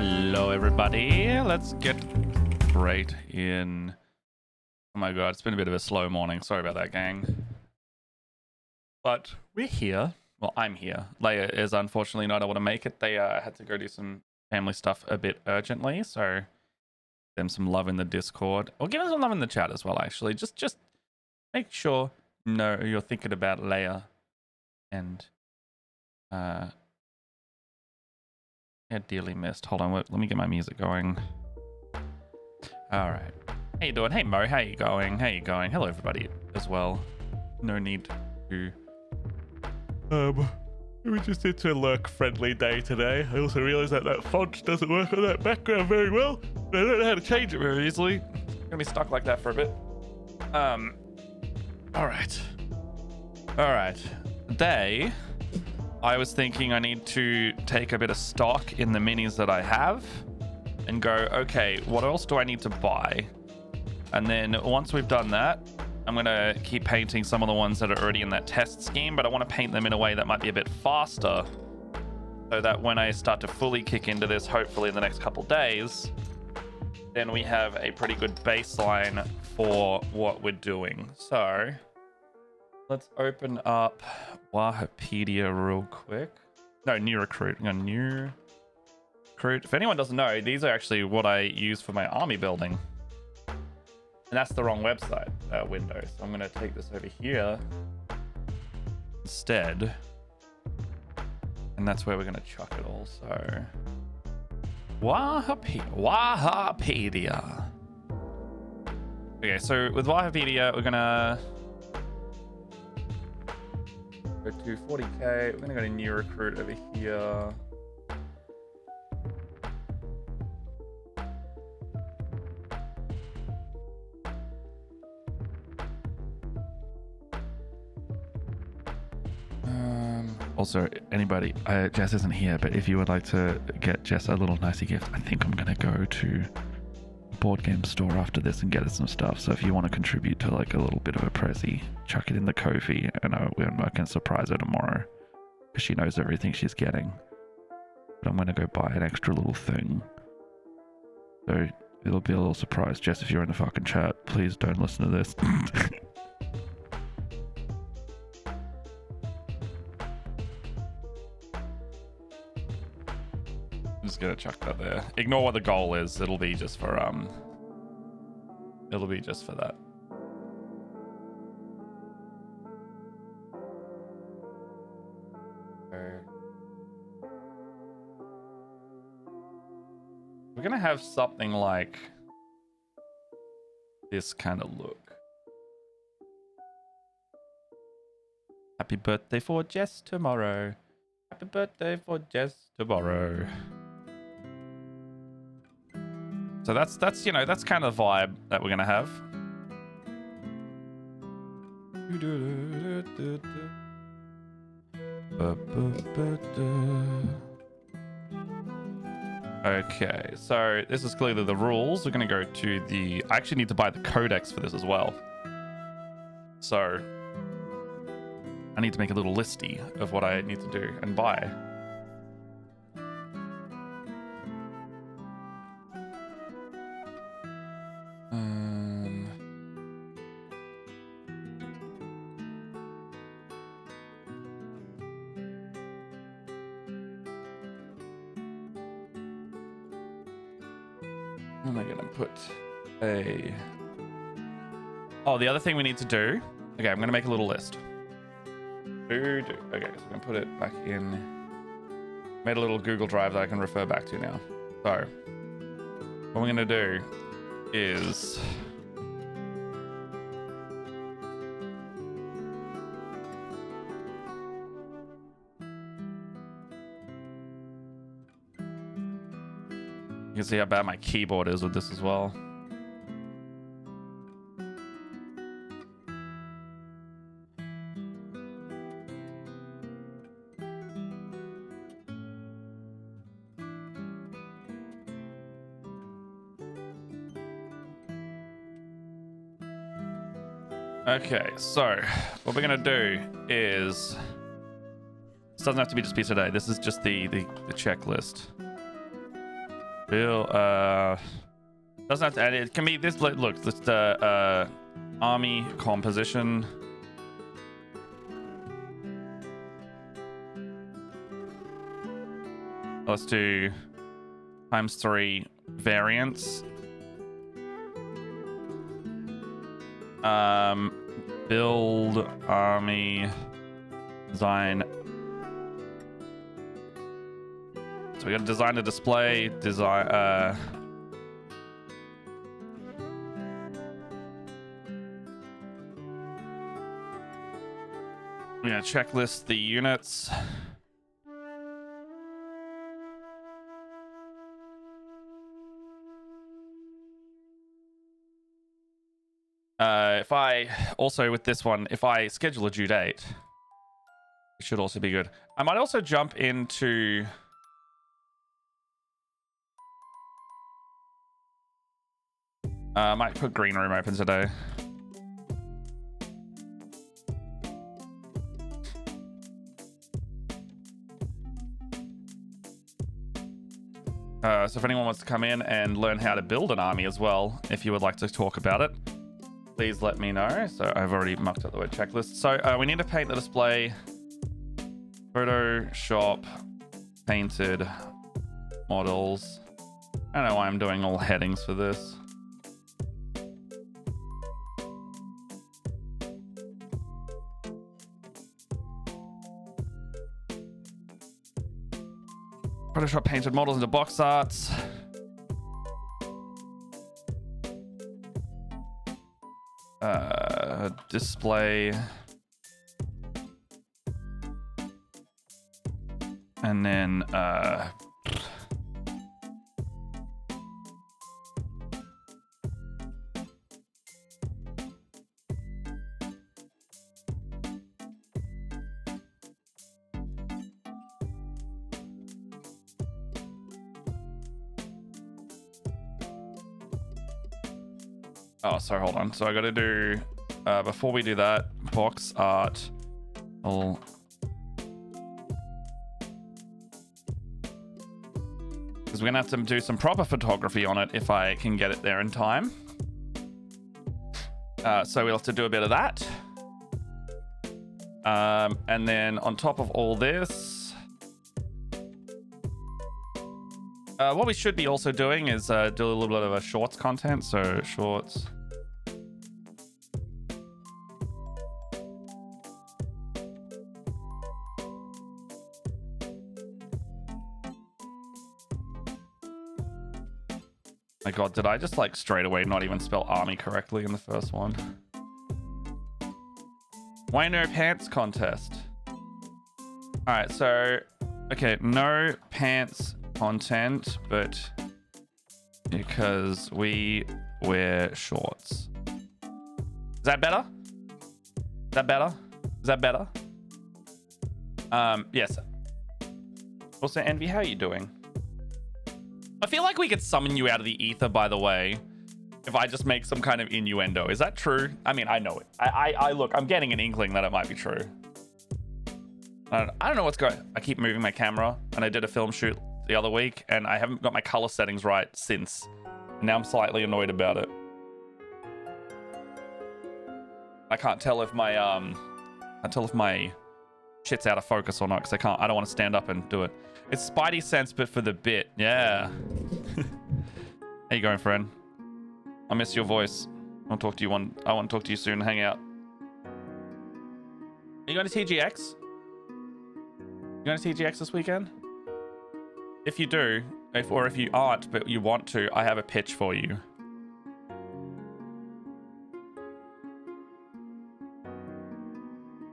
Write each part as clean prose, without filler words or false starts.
Hello, everybody. Let's get right in. Oh my god, it's been a bit of a slow morning. Sorry about that, gang. But we're here. Well, I'm here. Leia is unfortunately not able to make it. They had to go do some family stuff a bit urgently, so them some love in the Discord. Or give them some love in the chat as well, actually. Just make sure you're thinking about Leia and yeah, dearly missed. Hold on, let me get my music going. All right. How you doing? Hey, Mo, how you going? How you going? Hello, everybody, as well. No need to... we just did a lurk-friendly day today. I also realized that font doesn't work on that background very well. I don't know how to change it very easily. Gonna be stuck like that for a bit. All right. Today, I was thinking I need to take a bit of stock in the minis that I have and go, okay, what else do I need to buy? And then once we've done that, I'm going to keep painting some of the ones that are already in that test scheme, but I want to paint them in a way that might be a bit faster so that when I start to fully kick into this, hopefully in the next couple days, then we have a pretty good baseline for what we're doing. So let's open up Wikipedia real quick. No, new recruit. New recruit. If anyone doesn't know, these are actually what I use for my army building. And that's the wrong website window. So I'm going to take this over here instead. And that's where we're going to chuck it all. So Wikipedia. Okay, so with Wikipedia, we're going to go to 40k. We're going to go to new recruit over here. Also, anybody, Jess isn't here, but if you would like to get Jess a little nicey gift, I think I'm going to go to board game store after this and get her some stuff. So if you want to contribute to like a little bit of a prezi, chuck it in the Ko-fi, and I can surprise her tomorrow because she knows everything she's getting. But I'm going to go buy an extra little thing. So it'll be a little surprise. Jess, if you're in the fucking chat, please don't listen to this. I'm just gonna chuck that there. Ignore what the goal is. It'll be just for that. We're gonna have something like this kind of look. Happy birthday for Jess tomorrow. Happy birthday for Jess tomorrow. So that's kind of the vibe that we're gonna have. Okay, so this is clearly the rules. We're gonna go to the... I actually need to buy the codex for this as well. So I need to make a little listy of what I need to do and buy. Am I gonna put a... Oh, the other thing we need to do... Okay, I'm gonna make a little list. Okay, so I'm gonna put it back in. Made a little Google Drive that I can refer back to now. So what we're gonna do is you can see how bad my keyboard is with this as well. Okay, so what we're gonna do is... This doesn't have to be just be today. This is just the checklist. Bill, doesn't have to add it. Can be this. Look, this army composition. Let's do ×3 variants. Build army design. So we got to design a display, design we're gonna checklist the units. If I also with this one, if I schedule a due date, it should also be good. I might also jump into I might put green room open today. So if anyone wants to come in and learn how to build an army as well, if you would like to talk about it, please let me know. So I've already mucked up the word checklist. So we need to paint the display. Photoshop painted models. I don't know why I'm doing all headings for this. Photoshop painted models into box arts. Display. And then oh, sorry, hold on. So I got to do, before we do that, box art. I'll... Because we're going to have to do some proper photography on it if I can get it there in time. So we'll have to do a bit of that. And then on top of all this, what we should be also doing is do a little bit of a shorts content. So shorts. My god, did I just like straight away not even spell army correctly in the first one? Why no pants contest? Alright, so okay, no pants content, but because we wear shorts. Is that better? Is that better? Is that better? Yes. Also, Envy, how are you doing? I feel like we could summon you out of the ether, by the way, if I just make some kind of innuendo. Is that true? I mean, I know it. I look, I'm getting an inkling that it might be true. I don't know what's going. I keep moving my camera, and I did a film shoot the other week, and I haven't got my color settings right since. And now I'm slightly annoyed about it. I can't tell if my shit's out of focus or not, because I don't want to stand up and do it. It's Spidey sense, but for the bit. Yeah. How you going, friend? I miss your voice. I want to talk to you soon. Hang out. Are you going to TGX? You going to TGX this weekend? If you do, or if you aren't, but you want to, I have a pitch for you.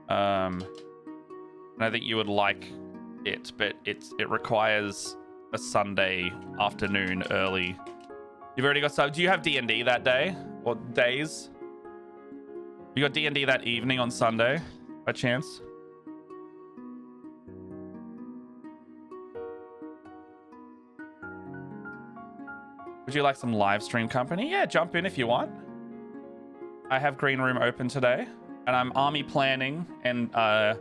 And I think you would like it, but it requires a Sunday afternoon early. You've already got stuff. Do you have D&D that day or days? You got D&D that evening on Sunday by chance? Would you like some live stream company? Yeah, jump in if you want. I have green room open today, and I'm army planning, and I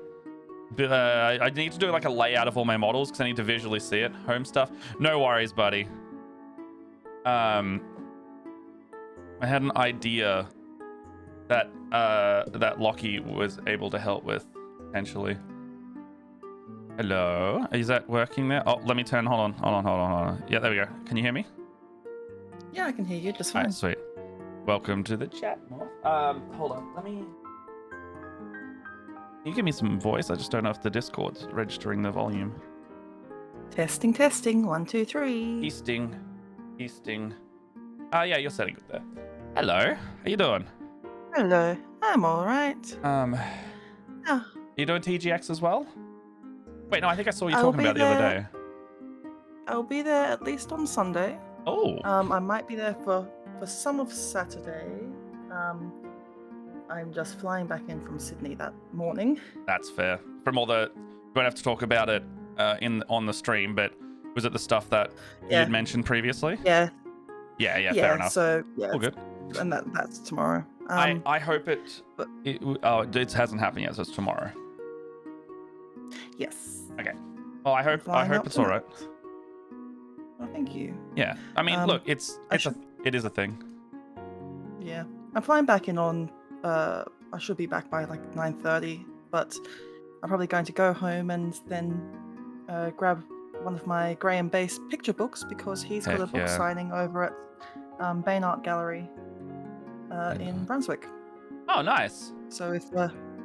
need to do like a layout of all my models because I need to visually see it. Home stuff. No worries, buddy. I had an idea that that Lockie was able to help with potentially. Hello, is that working there? Oh, let me turn. Hold on. Yeah, there we go. Can you hear me? Yeah, I can hear you just All fine. right, sweet. Welcome to the chat. Hold on. Let me. Can you give me some voice? I just don't know if the Discord's registering the volume. Testing. 1, 2, 3. Easting. Yeah, you're setting it there. Hello. How you doing? Hello. I'm all right. Oh, You doing TGX as well? Wait, no, I think I saw you I'll talking be about it the other there. day. I'll be there at least on Sunday. Oh. I might be there for some of Saturday. I'm just flying back in from Sydney that morning. That's fair. From all the, we won't have to talk about it on the stream, but was it the stuff that you had mentioned previously? Yeah. Yeah, fair enough. So yeah, all good. And that's tomorrow. I hope it hasn't happened yet, so it's tomorrow. Yes. Okay. Well, I hope it's all right. Well, thank you. Yeah. I mean, look, it is a thing. Yeah. I'm flying back in on I should be back by like 9:30, but I'm probably going to go home and then grab one of my Graham-based picture books because he's got a book signing over at Bain Art Gallery in Brunswick. Oh, nice. So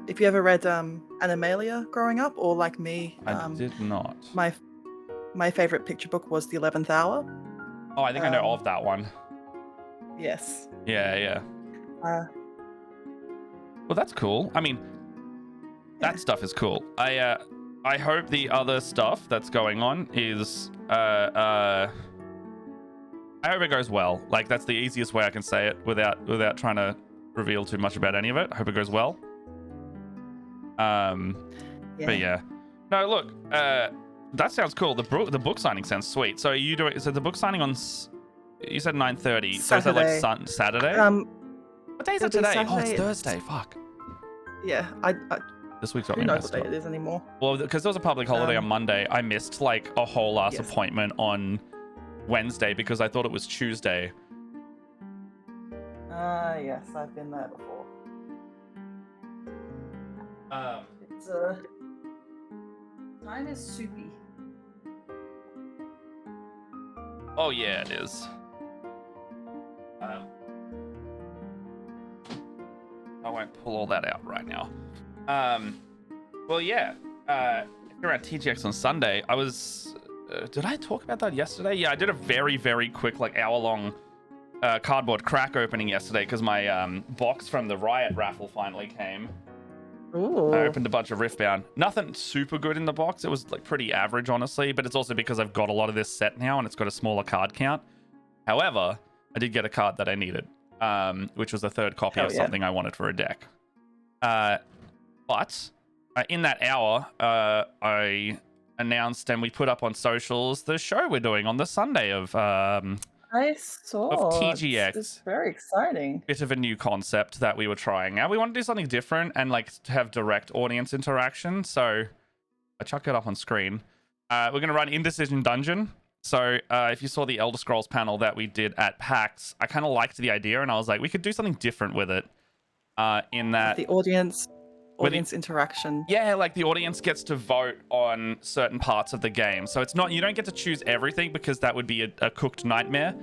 if you ever read Animalia growing up, or like me, I did not. My favorite picture book was The 11th Hour. Oh, I think I know of that one. Yes. Yeah. Well, that's cool. I mean, that stuff is cool. I hope the other stuff that's going on is I hope it goes well. Like, that's the easiest way I can say it without trying to reveal too much about any of it. I hope it goes well. But yeah. No, look, that sounds cool. The book signing sounds sweet. So are you doing? So the book signing on? You said 9:30. So is that like Saturday? What day is it today? Oh, it's Thursday. Fuck. Yeah, This week's got who me knows messed what up. day it is anymore. Well, because there was a public holiday on Monday, I missed like a whole ass appointment on Wednesday because I thought it was Tuesday. Yes, I've been there before. It's time is soupy. Oh yeah, it is. I won't pull all that out right now. Well, yeah. If you're at TGX on Sunday, I was. Did I talk about that yesterday? Yeah, I did a very, very quick, like hour-long cardboard crack opening yesterday because my box from the Riot raffle finally came. Ooh. I opened a bunch of Riftbound. Nothing super good in the box. It was like pretty average, honestly, but it's also because I've got a lot of this set now and it's got a smaller card count. However, I did get a card that I needed, which was a third copy of something I wanted for a deck. But in that hour, I announced and we put up on socials the show we're doing on the Sunday of I saw of TGX. It's very exciting. Bit of a new concept that we were trying out. We want to do something different and like to have direct audience interaction. So I chuck it up on screen. We're going to run Indecision Dungeon. So if you saw the Elder Scrolls panel that we did at PAX, I kind of liked the idea and I was like, we could do something different with it. In that the audience interaction. Yeah, like the audience gets to vote on certain parts of the game. So it's not, you don't get to choose everything because that would be a cooked nightmare.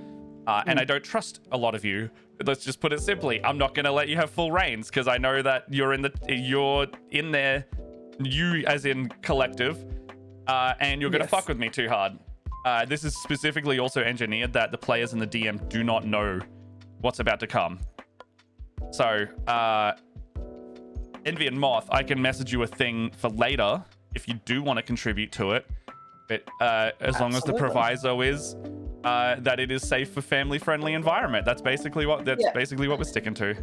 And I don't trust a lot of you. Let's just put it simply. I'm not going to let you have full reigns because I know that you're in there, you as in collective, and you're going to fuck with me too hard. This is specifically also engineered that the players and the DM do not know what's about to come. So, Envy and Moth, I can message you a thing for later if you do want to contribute to it. But as long as the proviso is that it is safe for family-friendly environment. That's basically what we're sticking to.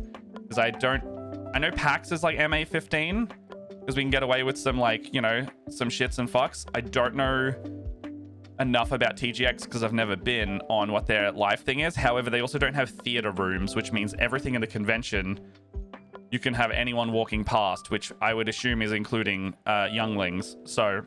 Because I know PAX is like MA15 because we can get away with some like, you know, some shits and fucks. I don't know enough about TGX because I've never been on what their live thing is. However, they also don't have theater rooms, which means everything in the convention you can have anyone walking past, which I would assume is including younglings. So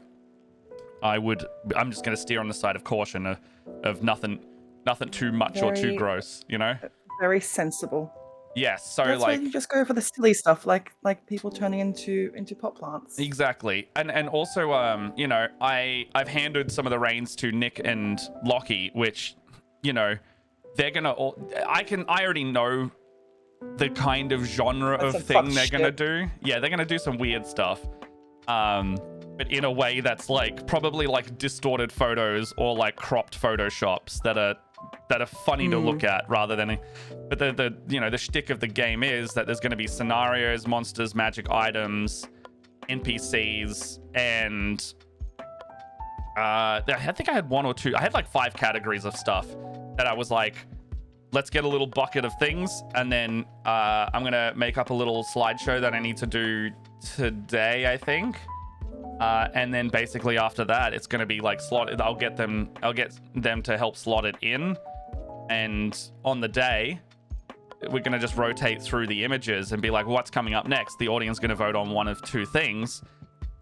I'm just going to steer on the side of caution of nothing Nothing too much or too Very- gross, you know? Very sensible. Yes, so That's why like you just go for the silly stuff, like people turning into pot plants. exactly. And also you know, I've handed some of the reins to Nick and Lockie, which, you know, they're gonna I already know the kind of genre That's of some thing fuck they're gonna shit. do. Yeah, they're gonna do some weird stuff. But in a way that's like probably like distorted photos or like cropped photoshops that are funny to look at rather than. But the you know, the shtick of the game is that there's going to be scenarios, monsters, magic items, NPCs, and I think I had one or two. I had like 5 categories of stuff that I was like, let's get a little bucket of things, and then I'm gonna make up a little slideshow that I need to do today, I think. And then basically after that, it's going to be like slotted. I'll get them to help slot it in. And on the day, we're going to just rotate through the images and be like, what's coming up next? The audience is going to vote on one of 2 things.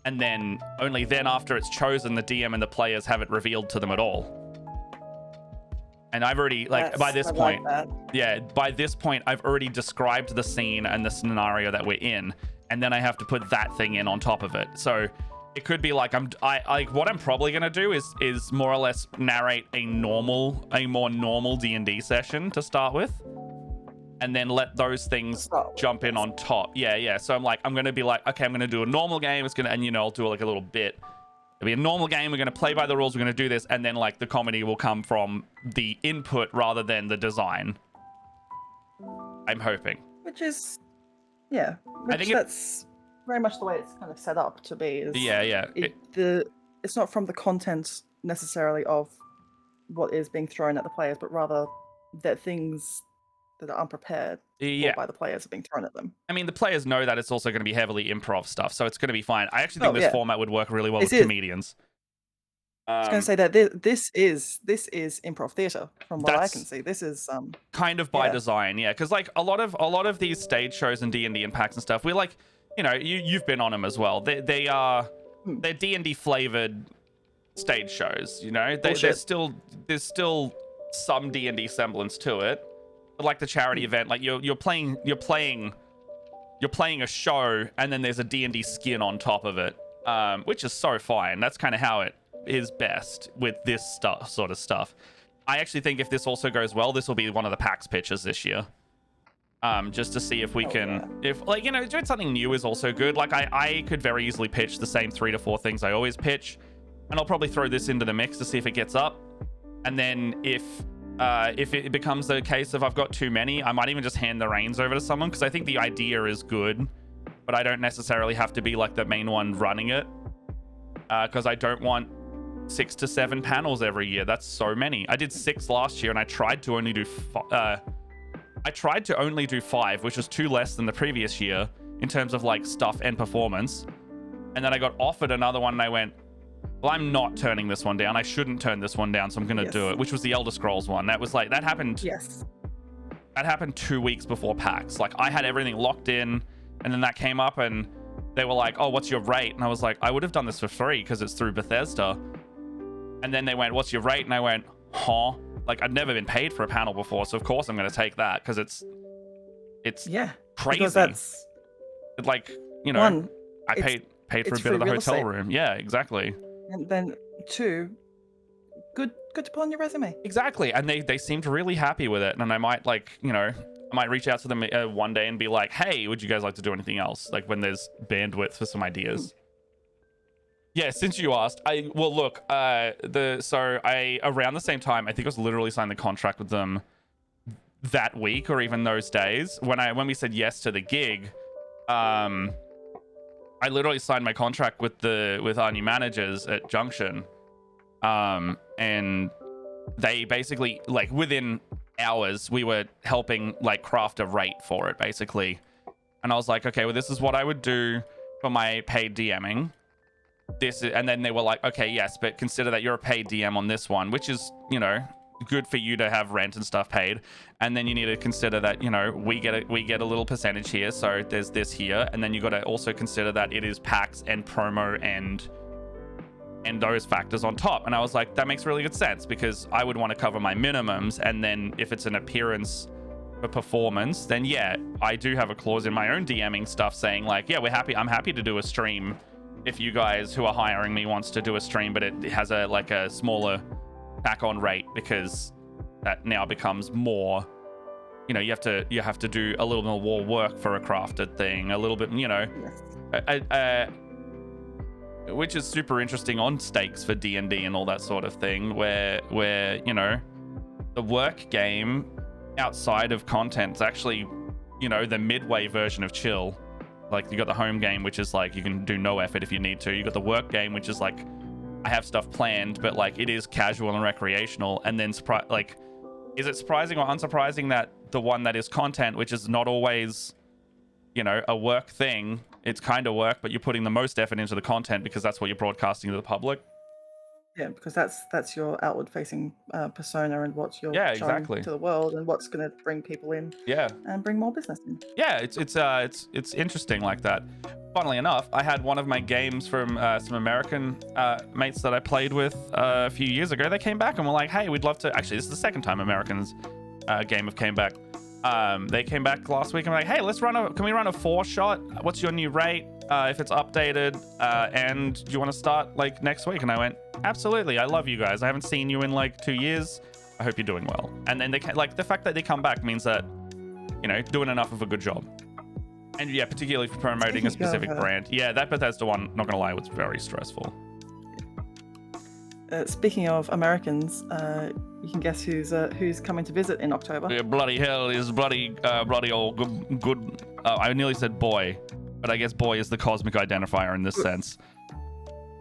And then only then after it's chosen, the DM and the players have it revealed to them at all. And I've already, like, by this point, I've already described the scene and the scenario that we're in. And then I have to put that thing in on top of it. So it could be like what I'm probably gonna do is more or less narrate a more normal D&D session to start with, and then let those things jump in on top. Yeah. So I'm gonna be like, okay, I'm gonna do a normal game. And you know, I'll do like a little bit. It'll be a normal game. We're gonna play by the rules. We're gonna do this, and then like the comedy will come from the input rather than the design. I'm hoping. Which is, yeah. I think that's very much the way it's kind of set up to be. It's not from the content necessarily of what is being thrown at the players, but rather that things that are unprepared by the players are being thrown at them. I mean, the players know that it's also going to be heavily improv stuff, so it's going to be fine. I actually think this format would work really well with comedians. I was going to say that this is improv theater from what I can see. This is kind of by design, because like a lot of these stage shows and D&D and PAX and stuff, we're like, you know, you've been on them as well. They're D&D flavored stage shows. You know, there's still some D&D semblance to it. But like the charity event, like you're playing a show, and then there's a D&D skin on top of it, which is so fine. That's kind of how it is best with this sort of stuff. I actually think if this also goes well, this will be one of the PAX pitches this year. Just to see if we if like, you know, doing something new is also good. Like I could very easily pitch the same 3 to 4 things I always pitch, and I'll probably throw this into the mix to see if it gets up. And then if it becomes the case of I've got too many, I might even just hand the reins over to someone, because I think the idea is good, but I don't necessarily have to be like the main one running it, because I don't want 6 to 7 panels every year. That's so many. I did 6 last year, and I tried to only do 5, which was 2 less than the previous year in terms of like stuff and performance. And then I got offered another one, and I went, well, I'm not turning this one down. I shouldn't turn this one down, so I'm gonna do it. Which was the Elder Scrolls one. That was like, that happened. That happened 2 weeks before PAX. Like I had everything locked in, and then that came up, and they were like, oh, what's your rate? And I was like, I would have done this for free because it's through Bethesda. And then they went, what's your rate? And I went, huh? Like, I'd never been paid for a panel before, so of course I'm going to take that, because it's crazy. Because that's like, you know, I paid for a bit of the hotel room. Yeah, exactly. And then 2, good to put on your resume. Exactly, and they seemed really happy with it, and I might, like, you know, I might reach out to them one day and be like, hey, would you guys like to do anything else? Like when there's bandwidth for some ideas. Yeah, since you asked, around the same time, I think I was literally signing the contract with them that week or even those days when we said yes to the gig. I literally signed my contract with our new managers at Junction, and they basically, like, within hours we were helping like craft a rate for it basically, and I was like, okay, well, this is what I would do for my paid DMing. And then they were like, okay, yes, but consider that you're a paid DM on this one, which is, you know, good for you to have rent and stuff paid. And then you need to consider that, you know, we get a little percentage here, so there's this here, and then you got to also consider that it is PAX and promo and and those factors on top. And I was like, that makes really good sense, because I would want to cover my minimums, and then if it's an appearance for performance, then yeah, I do have a clause in my own DMing stuff saying like, yeah, I'm happy to do a stream if you guys who are hiring me wants to do a stream, but it has a smaller back on rate, because that now becomes more, you know, you have to do a little bit more work for a crafted thing, a little bit, you know, which is super interesting on stakes for D&D and all that sort of thing, where you know, the work game outside of content is actually, you know, the midway version of chill. Like, you got the home game, which is like you can do no effort if you need to. You got the work game, which is like, I have stuff planned, but like it is casual and recreational. And then like, is it surprising or unsurprising that the one that is content, which is not always, you know, a work thing, it's kind of work, but you're putting the most effort into the content because that's what you're broadcasting to the public? Yeah, because that's your outward-facing persona, and what you're Yeah, showing exactly. to the world, and what's going to bring people in. Yeah, and bring more business in. Yeah, it's interesting like that. Funnily enough, I had one of my games from some American mates that I played with a few years ago. They came back and were like, "Hey, we'd love to." Actually, this is the second time Americans game have came back. They came back last week and were like, "Hey, can we run a 4-shot? What's your new rate? If it's updated, and do you want to start like next week?" And I went, "Absolutely. I love you guys. I haven't seen you in like 2 years. I hope you're doing well." And then like the fact that they come back means that, you know, doing enough of a good job. And yeah, particularly for promoting a specific brand. Yeah, that Bethesda one, not gonna lie, was very stressful. Speaking of Americans, you can guess who's coming to visit in October. Yeah, bloody hell is bloody old good. I nearly said boy, but I guess boy is the cosmic identifier in this sense.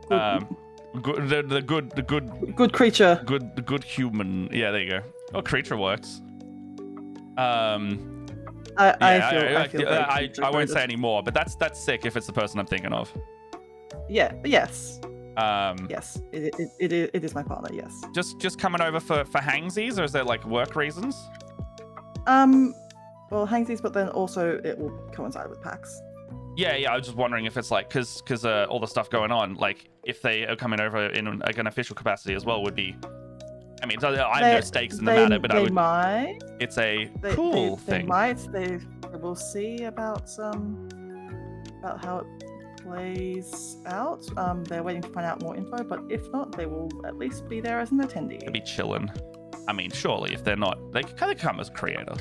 Good, the good creature. The good human. Yeah, there you go. Oh, creature works. I won't say any more, but that's sick if it's the person I'm thinking of. Yeah. Yes. Yes. It is my partner. Yes. Just coming over for hangsies, or is there like work reasons? Well, hangsies, but then also it will coincide with PAX. Yeah. I was just wondering if it's like because all the stuff going on, like if they are coming over in like an official capacity as well, would be. I mean, I have no stakes in the matter, but they might. It's a cool thing. They might. They will see about how it plays out. They're waiting to find out more info, but if not, they will at least be there as an attendee. They'll be chilling. I mean, surely if they're not, they kind of come as creator.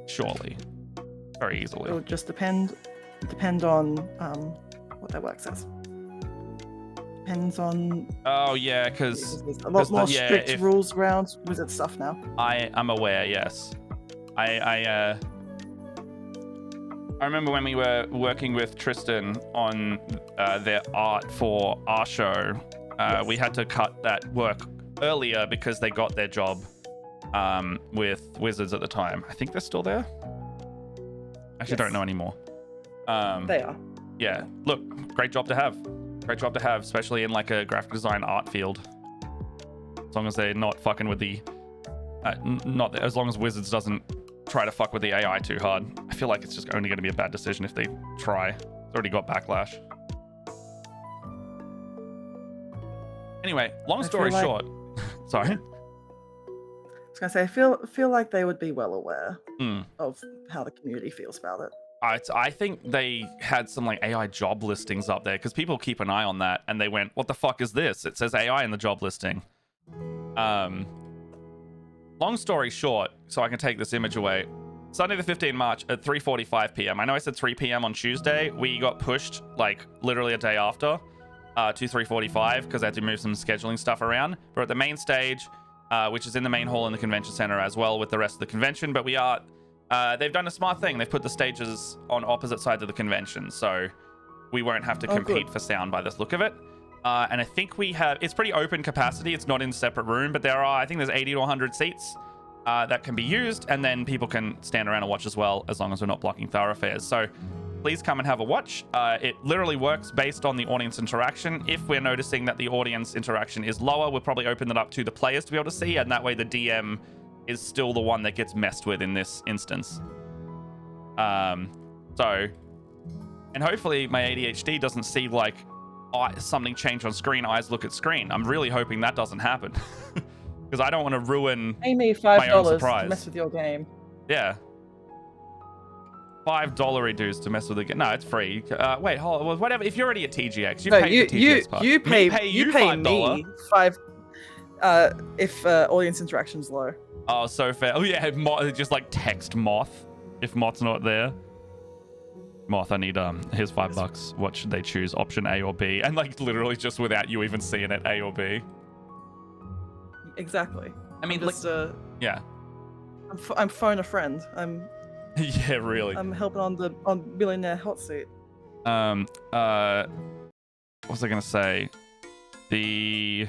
Surely, very easily. It will just depend on what their work says. Depends on. Oh yeah, because there's a lot more strict rules around wizard stuff now. I'm aware. Yes, I remember when we were working with Tristan on their art for our show. Yes. We had to cut that work earlier because they got their job with Wizards at the time. I think they're still there. Actually, don't know anymore. They are. Yeah. Look, great job to have. Great job to have, especially in like a graphic design art field. As long as they're not fucking with the, as long as Wizards doesn't try to fuck with the AI too hard. I feel like it's just only going to be a bad decision if they try. It's already got backlash. Anyway, long story short. Sorry. I was gonna say, I feel like they would be well aware of how the community feels about it. I think they had some like AI job listings up there because people keep an eye on that, and they went, "What the fuck is this? It says AI in the job listing." Long story short, so I can take this image away. Sunday the 15th March at 3:45 p.m. I know I said 3 p.m. on Tuesday. We got pushed like literally a day after to 3:45 because I had to move some scheduling stuff around. We're at the main stage, which is in the main hall in the convention center as well with the rest of the convention. But we are. They've done a smart thing. They've put the stages on opposite sides of the convention, so we won't have to compete for sound by this look of it. And I think we have, it's pretty open capacity. It's not in a separate room, but I think there's 80 to 100 seats that can be used, and then people can stand around and watch as well, as long as we're not blocking thoroughfares. So please come and have a watch. It literally works based on the audience interaction. If we're noticing that the audience interaction is lower, we'll probably open it up to the players to be able to see, and that way the DM is still the one that gets messed with in this instance. And hopefully my ADHD doesn't see like something change on screen, eyes look at screen. I'm really hoping that doesn't happen because I don't want to ruin Pay me my own $5 surprise. to mess with your game. Yeah. $5 dues to mess with the game. No, it's free. Wait, hold on. Whatever. If you're already at TGX, you pay the TGX part. You pay $5. me if audience interaction's low. Oh, so fair. Oh yeah, just like text Moth if Moth's not there. Moth, I need here's $5. What should they choose? Option A or B? And like literally just without you even seeing it, A or B. Exactly. I mean, I'm just, yeah. I'm phone a friend. Yeah, really. I'm helping on Millionaire Hot Seat. What was I gonna say? It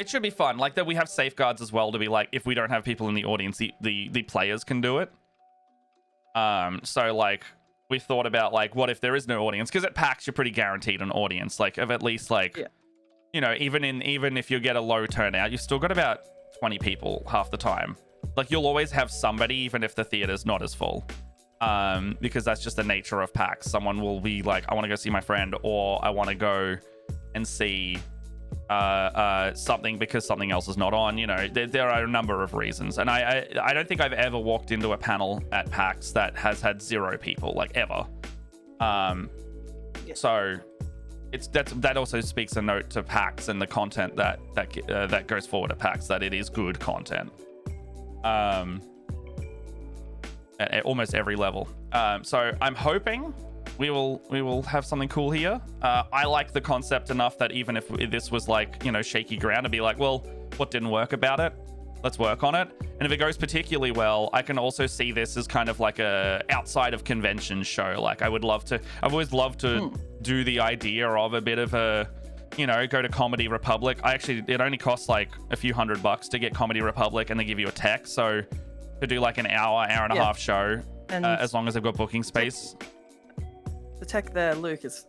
should be fun. Like that we have safeguards as well to be like, if we don't have people in the audience, the players can do it. So like we thought about like, what if there is no audience? Because at PAX you're pretty guaranteed an audience, like of at least like, you know, even if you get a low turnout, you've still got about 20 people half the time. Like you'll always have somebody, even if the theater's not as full. Because that's just the nature of PAX. Someone will be like, I want to go see my friend, or I want to go and see something because something else is not on. You know, there are a number of reasons, and I don't think I've ever walked into a panel at PAX that has had 0 people, like ever. So that also speaks a note to PAX and the content that goes forward at PAX, that it is good content. At almost every level. So I'm hoping we will have something cool here. I like the concept enough that even if this was like, you know, shaky ground, I'd be like, well, what didn't work about it? Let's work on it. And if it goes particularly well, I can also see this as kind of like a outside of convention show. Like I've always loved to do the idea of a bit of a, you know, go to Comedy Republic. It only costs like a few $100 to get Comedy Republic, and they give you a tech. So to do like an hour and a half show, and as long as they've got booking space. The tech there, Luke, is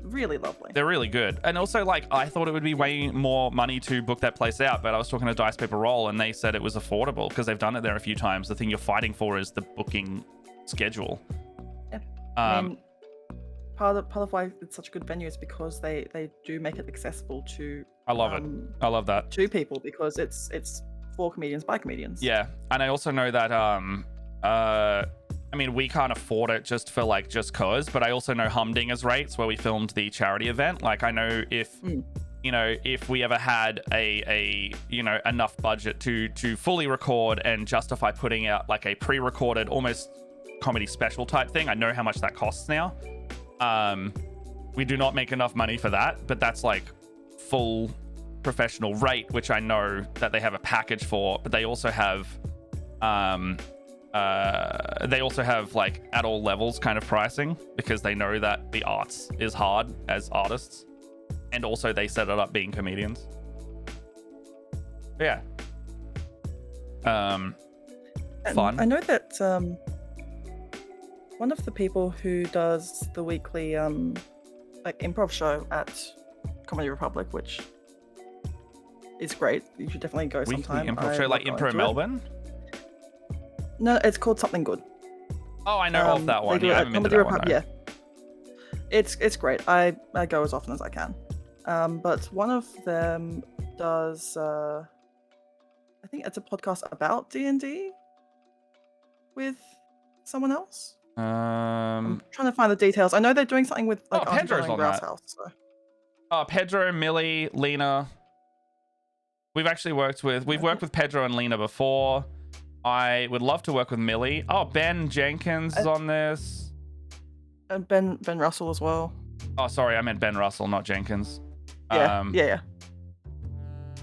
really lovely. They're really good. And also, like, I thought it would be way more money to book that place out, but I was talking to Dice Paper Roll, and they said it was affordable because they've done it there a few times. The thing you're fighting for is the booking schedule. Yeah. I mean, part of why it's such a good venue is because they do make it accessible to. I love it. I love that. To people, because it's for comedians by comedians. Yeah, and I also know that I mean, we can't afford it just cause, but I also know Humdinger's rates where we filmed the charity event. Like I know if you know, if we ever had a you know, enough budget to fully record and justify putting out like a pre-recorded almost comedy special type thing, I know how much that costs now. We do not make enough money for that, but that's like full professional rate, which I know that they have a package for, but they also have like at all levels kind of pricing, because they know that the arts is hard as artists, and also they set it up being comedians. But yeah. Fun. I know that one of the people who does the weekly like improv show at Comedy Republic, which is great. You should definitely go sometime. Weekly improv show, like Improv Melbourne? No, it's called Something Good. Oh, I know of that one. They do Yeah, I it haven't at been to Comedy that one, no. Yeah. It's great. I go as often as I can. But one of them does I think it's a podcast about D&D with someone else. I'm trying to find the details. I know they're doing something with like Pedro's on Grouse that. House. So. Pedro, Millie, Lena. We've worked with Pedro and Lena before. I would love to work with Millie. Oh, Ben Jenkins is on this. And Ben Russell as well. Oh, sorry, I meant Ben Russell, not Jenkins. Yeah, yeah.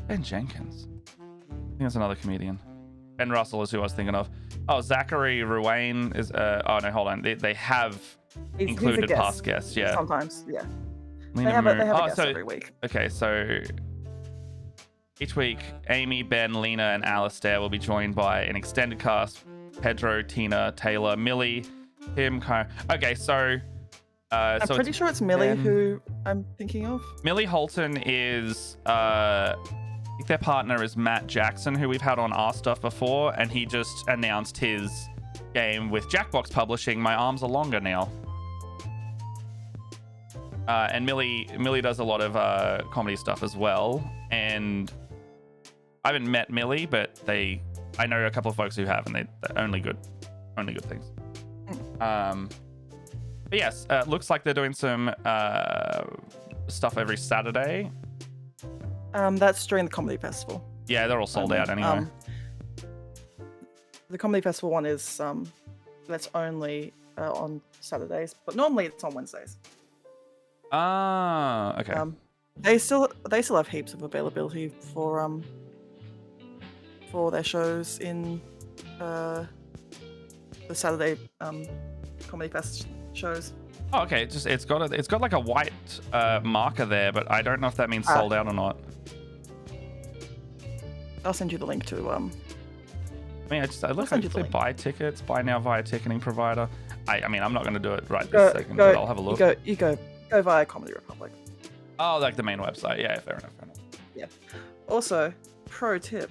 Ben Jenkins. I think that's another comedian. Ben Russell is who I was thinking of. Oh, Zachary Ruane is. Oh no, hold on. They have included he's a guest. Past guests. Yeah. Sometimes, yeah. Lena They have a Moon. guest every week. Okay, so each week, Amy, Ben, Lena, and Alistair will be joined by an extended cast: Pedro, Tina, Taylor, Millie, Tim, Kyle. Okay, so I'm pretty sure it's Millie who I'm thinking of. Millie Holton is I think their partner is Matt Jackson, who we've had on our stuff before, and he just announced his game with Jackbox Publishing. My arms are longer now. And Millie does a lot of comedy stuff as well. And I haven't met Millie, but I know a couple of folks who have, and they're only good things. But yes, looks like they're doing some stuff every Saturday. That's during the comedy festival. Yeah, they're all sold out anyway. The comedy festival one is that's only on Saturdays, but normally it's on Wednesdays. Okay. They still have heaps of availability for their shows in the Saturday comedy fest shows. Oh, okay. It's got like a white marker there, but I don't know if that means sold out or not. I'll send you the link to I mean, I look like they buy tickets, buy now via ticketing provider. I mean, I'm not going to do it right this second, but I'll have a look. You go via Comedy Republic. Oh, like the main website. Yeah, fair enough. Yeah. Also, pro tip: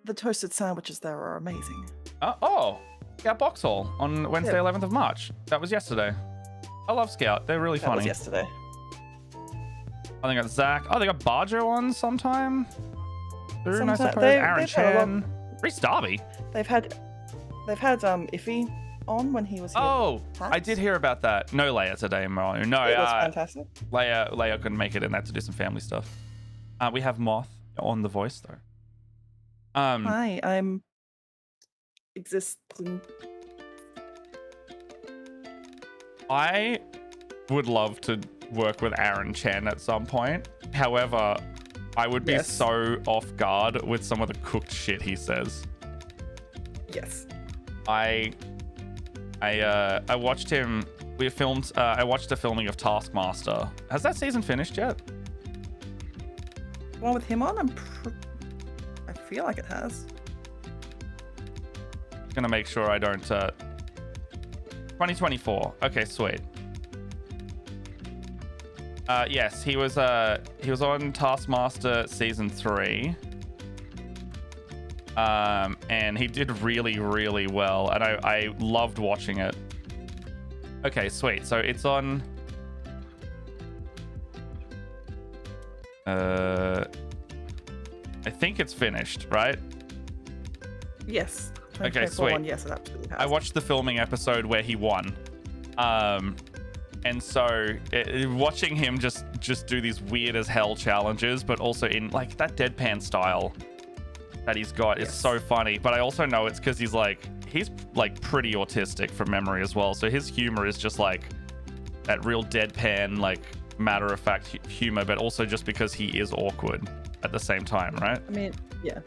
the toasted sandwiches there are amazing. Scout Boxhall on Wednesday, 11th of March. That was yesterday. I love Scout. They're really funny. That was yesterday. I think got Zach. Oh, they got Barjo on sometime. Soon, I suppose. Aaron Chan. Reese Darby. They've had Iffy on when he was here. Oh, I did hear about that. No Leia today, Mario. No, it was fantastic. Leia couldn't make it in that to do some family stuff. We have Moth on the voice though. Hi, I'm existing. I would love to work with Aaron Chan at some point. However, I would be so off guard with some of the cooked shit he says. Yes. I watched him. I watched the filming of Taskmaster. Has that season finished yet? The one with him on? I feel like it has. Gonna make sure I don't. 2024. Okay, sweet. Yes, he was on Taskmaster season 3. And he did really, really well, and I loved watching it. Okay, sweet. So it's on. I think it's finished, right? Yes. Okay, sweet. One, yes, it absolutely has. I watched the filming episode where he won. And so watching him just do these weird as hell challenges, but also in like that deadpan style that he's got is so funny. But I also know it's because he's pretty autistic from memory as well. So his humor is just like that real deadpan, like matter of fact humor, but also just because he is awkward at the same time, right? I mean, yeah.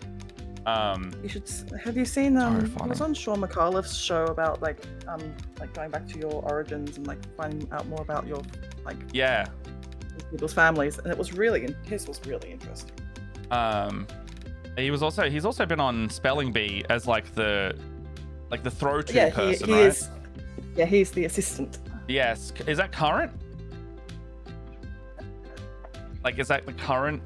You should have you seen it was on Sean McAuliffe's show about like going back to your origins and like finding out more about your people's families, and his was really interesting. He's also been on Spelling Bee as like the throw to person, he right? Is, yeah, he's the assistant. Yes. Is that current? Like, is that the current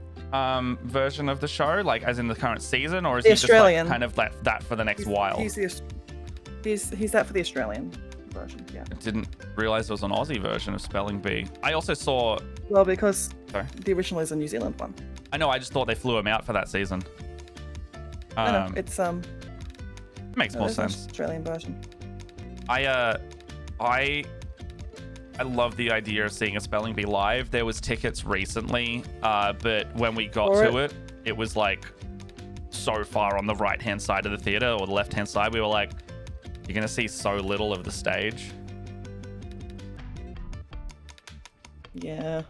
version of the show, like as in the current season, or is he just like kind of that for the next while? He's that for the Australian version. Yeah. I didn't realize there was an Aussie version of Spelling Bee. I also saw. Well, because the original is a New Zealand one. I know. I just thought they flew him out for that season. No, it's makes more sense. Australian version. I love the idea of seeing a Spelling Bee live. There was tickets recently, but when we got to it, it was like so far on the right-hand side of the theater or the left-hand side. We were like, you're going to see so little of the stage. Yeah.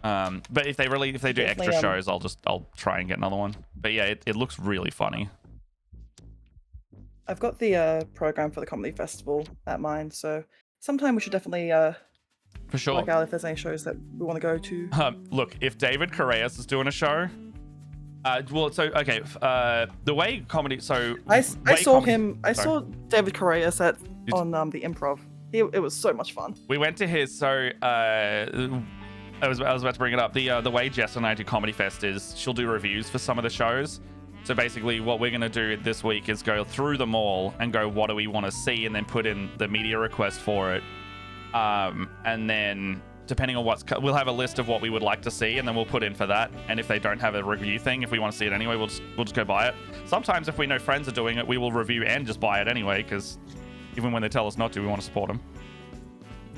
But if they do extra shows, I'll try and get another one. But yeah, it looks really funny. I've got the program for the comedy festival at mine, so sometime we should definitely for sure work out if there's any shows that we want to go to. Look, if David Correas is doing a show, the way comedy. So I saw David Correas on the Improv. It was so much fun. We went to his. So I was about to bring it up. The way Jess and I do Comedy Fest is she'll do reviews for some of the shows. So basically what we're going to do this week is go through them all and go, what do we want to see? And then put in the media request for it. And then depending on we'll have a list of what we would like to see, and then we'll put in for that. And if they don't have a review thing, if we want to see it anyway, we'll just go buy it. Sometimes if we know friends are doing it, we will review and just buy it anyway, because even when they tell us not to, we want to support them.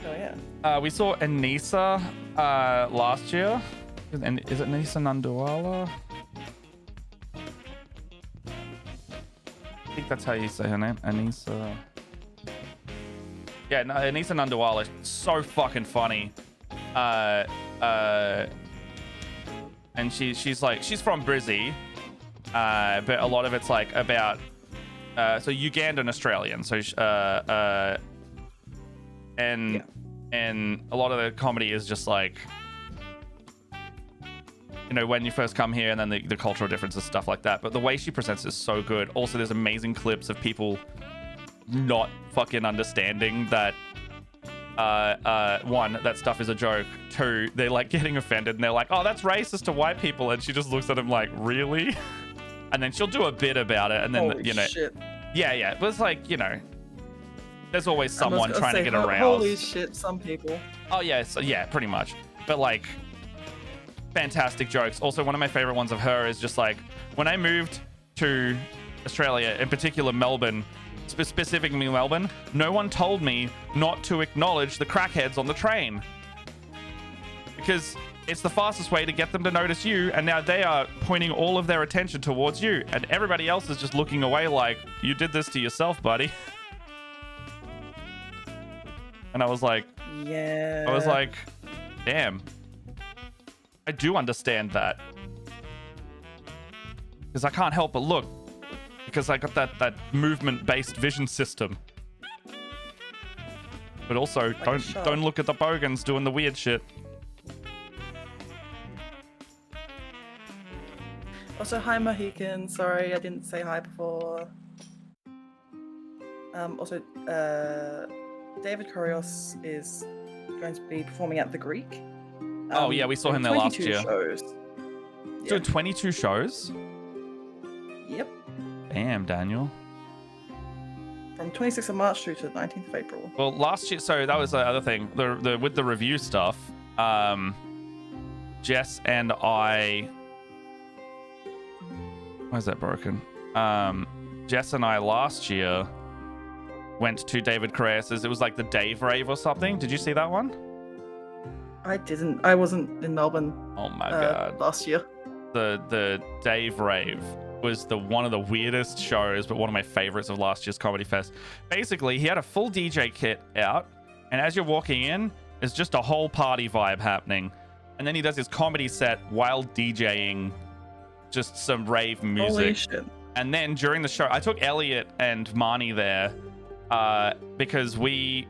Oh yeah. We saw Anissa last year. And is it Anissa Nanduala? I think that's how you say her name. Anissa. Yeah, no, Anissa Nanduala. So fucking funny. And she's from Brizzy. But a lot of it's like about so Ugandan Australian. So and a lot of the comedy is just like, you know, when you first come here, and then the cultural differences, stuff like that. But the way she presents is so good. Also, there's amazing clips of people not fucking understanding that one, that stuff is a joke. Two, they're like getting offended and they're like, oh, that's racist to white people, and she just looks at him like, really? And then she'll do a bit about it, and then Holy you know shit. yeah but it's like, you know, there's always someone trying to get aroused. Holy shit, some people. Oh yeah, so, yeah, pretty much. But like, fantastic jokes. Also, one of my favorite ones of her is just like, when I moved to Australia, in particular Melbourne, specifically Melbourne, no one told me not to acknowledge the crackheads on the train, because it's the fastest way to get them to notice you, and now they are pointing all of their attention towards you, and everybody else is just looking away like, you did this to yourself, buddy. And I was like, damn, I do understand that, because I can't help but look, because I got that movement-based vision system. But also, Like don't look at the bogans doing the weird shit. Also, hi Mohican. Sorry, I didn't say hi before. Also, David Korios is going to be performing at the Greek. Oh yeah, we saw him there last year. 22 shows. Doing 22 shows? Yep. Damn, Daniel. From 26th of March through to the 19th of April. Well, last year, so that was the other thing. The with the review stuff, Jess and I. Why is that broken? Jess and I last year went to David Correas's. It was like the Dave Rave or something. Did you see that one? I didn't. I wasn't in Melbourne. Oh my god! Last year. The Dave Rave was one of the weirdest shows, but one of my favorites of last year's Comedy Fest. Basically, he had a full DJ kit out, and as you're walking in, there's just a whole party vibe happening. And then he does his comedy set while DJing just some rave music. Holy shit. And then during the show, I took Elliot and Marnie there because we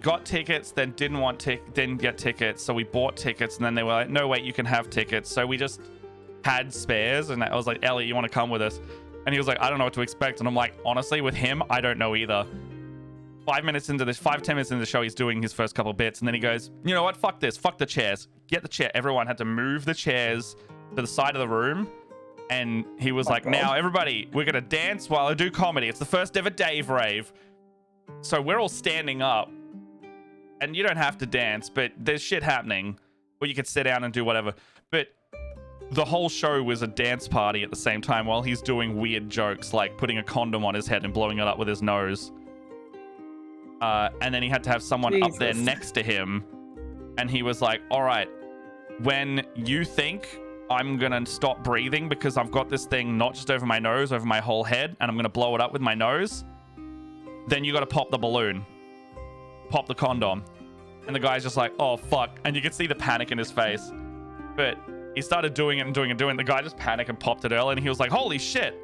got tickets, then didn't get tickets, so we bought tickets, and then they were like, no, wait, you can have tickets. So we just had spares, and I was like, Elliot, you want to come with us? And he was like, I don't know what to expect. And I'm like, honestly, with him, I don't know either. 10 minutes into the show, he's doing his first couple bits, and then he goes, you know what, fuck this, fuck the chairs, get the chair. Everyone had to move the chairs to the side of the room, and he was like, now everybody, we're gonna dance while I do comedy. It's the first ever Dave Rave. So we're all standing up, and you don't have to dance, but there's shit happening, or you could sit down and do whatever. But the whole show was a dance party at the same time while he's doing weird jokes, like putting a condom on his head and blowing it up with his nose. And then he had to have someone up there next to him, and he was like, all right, when you think I'm gonna stop breathing because I've got this thing not just over my nose, over my whole head, and I'm gonna blow it up with my nose, then you gotta pop the balloon, pop the condom. And the guy's just like, oh fuck, and you could see the panic in his face. But he started doing it and doing it and doing it. The guy just panicked and popped it early, and he was like, holy shit,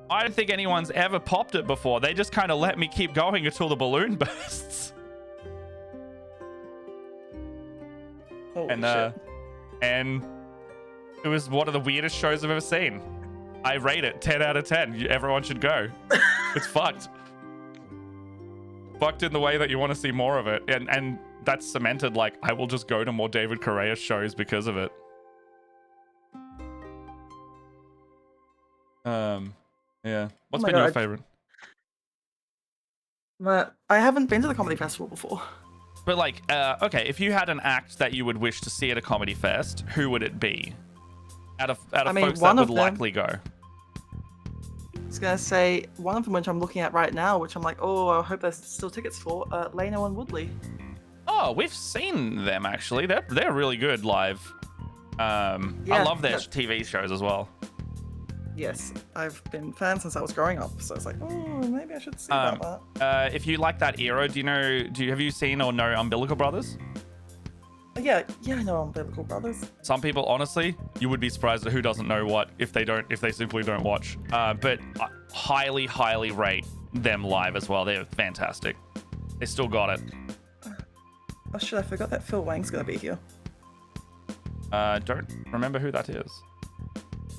I don't think anyone's ever popped it before. They just kind of let me keep going until the balloon bursts. Holy shit. And it was one of the weirdest shows I've ever seen. I rate it 10 out of 10. Everyone should go. It's fucked. Fucked in the way that you want to see more of it. And that's cemented, like, I will just go to more David Correa shows because of it. Yeah. What's been your favorite? But I haven't been to the comedy festival before. But like, okay, if you had an act that you would wish to see at a comedy fest, who would it be? Out of folks that would likely go. I was gonna say one of them, which I'm looking at right now, which I'm like, oh, I hope there's still tickets for. Leno and Woodley. Oh, we've seen them actually. They're really good live. I love their TV shows as well. Yes, I've been fan since I was growing up, so it's like, oh, maybe I should see about that. If you like that era, have you seen or know Umbilical Brothers? Yeah, I know Umbilical Brothers. Some people, honestly, you would be surprised at who doesn't know what if they simply don't watch. But I highly rate them live as well. They're fantastic. They still got it. Oh shit, I forgot that Phil Wang's gonna be here. Don't remember who that is.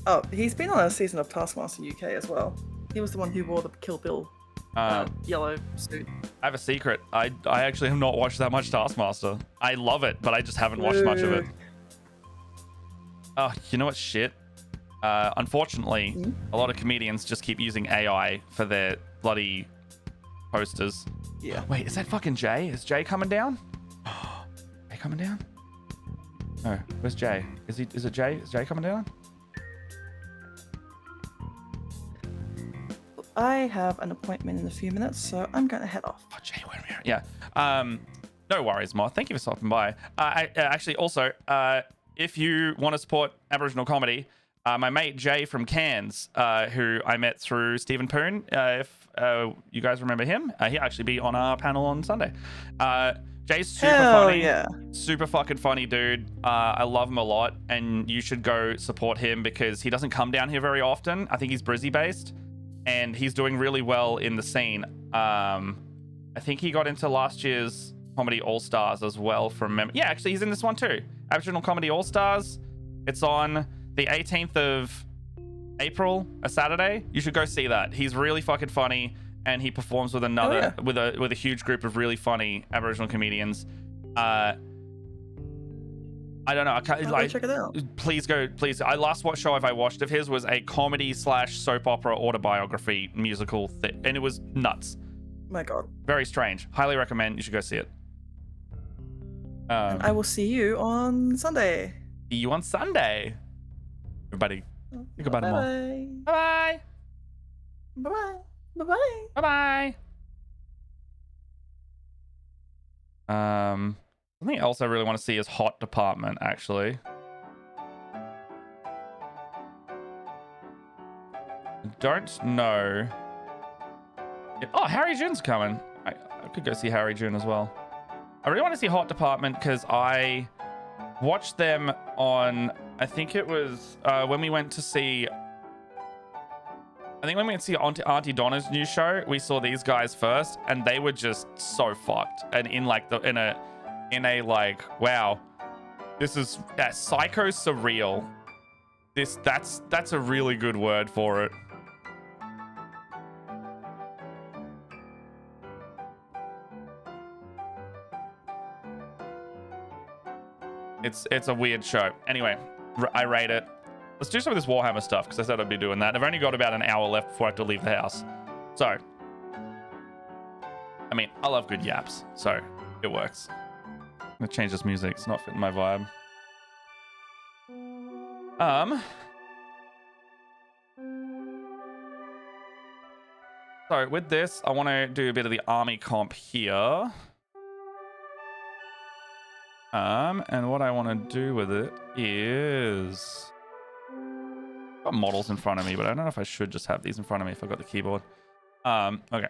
Oh, he's been on a season of Taskmaster UK as well. He was the one who wore the Kill Bill yellow suit. I have a secret. I actually have not watched that much Taskmaster. I love it, but I just haven't watched much of it. Oh, you know what? Shit. Unfortunately, a lot of comedians just keep using AI for their bloody posters. Yeah. Wait, is that fucking Jay? Is Jay coming down? Jay coming down? No, where's Jay? Is it Jay? Is Jay coming down? I have an appointment in a few minutes, so I'm gonna head off. Oh, Jay, where are we? Yeah. No worries, Ma. Thank you for stopping by. Actually, also, if you want to support Aboriginal comedy, my mate Jay from Cairns, who I met through Stephen Poon, if you guys remember him, he'll actually be on our panel on Sunday. Jay's super funny. Yeah. Super fucking funny dude. I love him a lot, and you should go support him because he doesn't come down here very often. I think he's Brizzy based, and he's doing really well in the scene. I think he got into last year's Comedy All Stars as well from memory. Yeah, actually, he's in this one too. Aboriginal Comedy All Stars. It's on the 18th of April, a Saturday. You should go see that. He's really fucking funny, and he performs with with a huge group of really funny Aboriginal comedians. I don't know. I can't, like, check it out. Please go. Please. Last show I watched of his was a comedy / soap opera autobiography musical thing, and it was nuts. My God. Very strange. Highly recommend. You should go see it. And I will see you on Sunday. See you on Sunday, everybody. Goodbye tomorrow. Bye bye. Bye bye. Bye bye. Bye bye. Something else I really want to see is Hot Department, actually. I don't know. Oh, Harry June's coming. I could go see Harry June as well. I really want to see Hot Department because I watched them on, I think it was when we went to see, Auntie Donna's new show, we saw these guys first, and they were just so fucked. And in like in a like, wow, this is psycho surreal. That's a really good word for it. It's a weird show. Anyway, I rate it. Let's do some of this Warhammer stuff because I said I'd be doing that. I've only got about an hour left before I have to leave the house. So, I mean, I love good yaps, so it works. I'm gonna change this music. It's not fitting my vibe. So with this, I want to do a bit of the army comp here. And what I want to do with it is, I've got models in front of me, but I don't know if I should just have these in front of me if I've got the keyboard. Okay.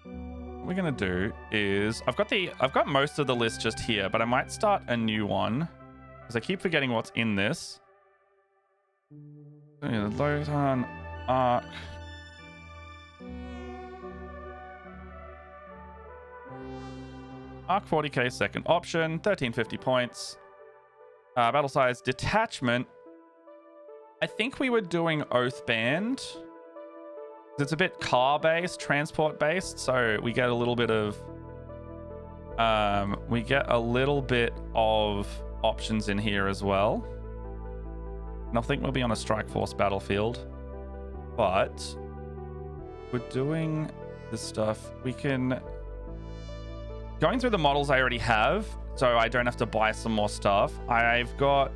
What we're gonna do is, I've got most of the list just here, but I might start a new one because I keep forgetting what's in this. Votann, Arc. Arc 40k second option, 1350 points. Battle size detachment. I think we were doing Oathband. It's a bit car based, transport based, so we get a little bit of options in here as well. And I think we'll be on a Strike Force battlefield, but we're doing this stuff. We can... Going through the models I already have, so I don't have to buy some more stuff. I've got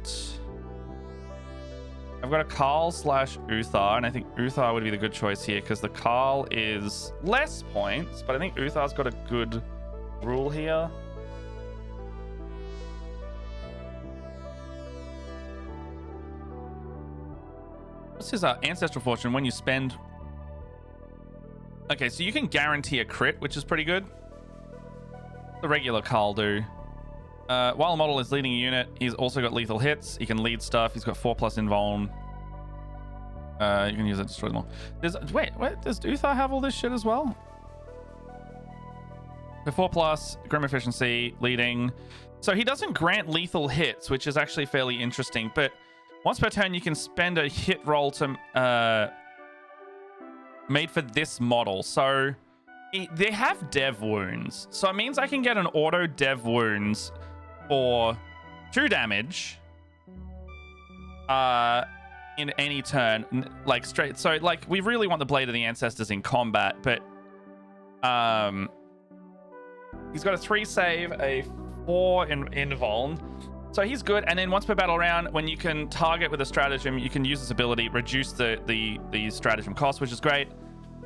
a Carl / Uthar, and I think Uthar would be the good choice here because the Carl is less points, but I think Uthar's got a good rule here. What's his Ancestral Fortune when you spend... Okay, so you can guarantee a crit, which is pretty good. The regular Carl do. While a model is leading a unit, he's also got lethal hits. He can lead stuff. He's got 4+ invuln. You can use it to destroy them all. Wait, does Uthar have all this shit as well? The 4+, Grim Efficiency, leading. So he doesn't grant lethal hits, which is actually fairly interesting. But once per turn, you can spend a hit roll to made for this model. So they have dev wounds. So it means I can get an auto dev wounds for 2 damage in any turn, like straight. So like we really want the Blade of the Ancestors in combat, but he's got a 3 save, a 4 invuln. So he's good. And then once per battle round, when you can target with a stratagem, you can use this ability, reduce the stratagem cost, which is great.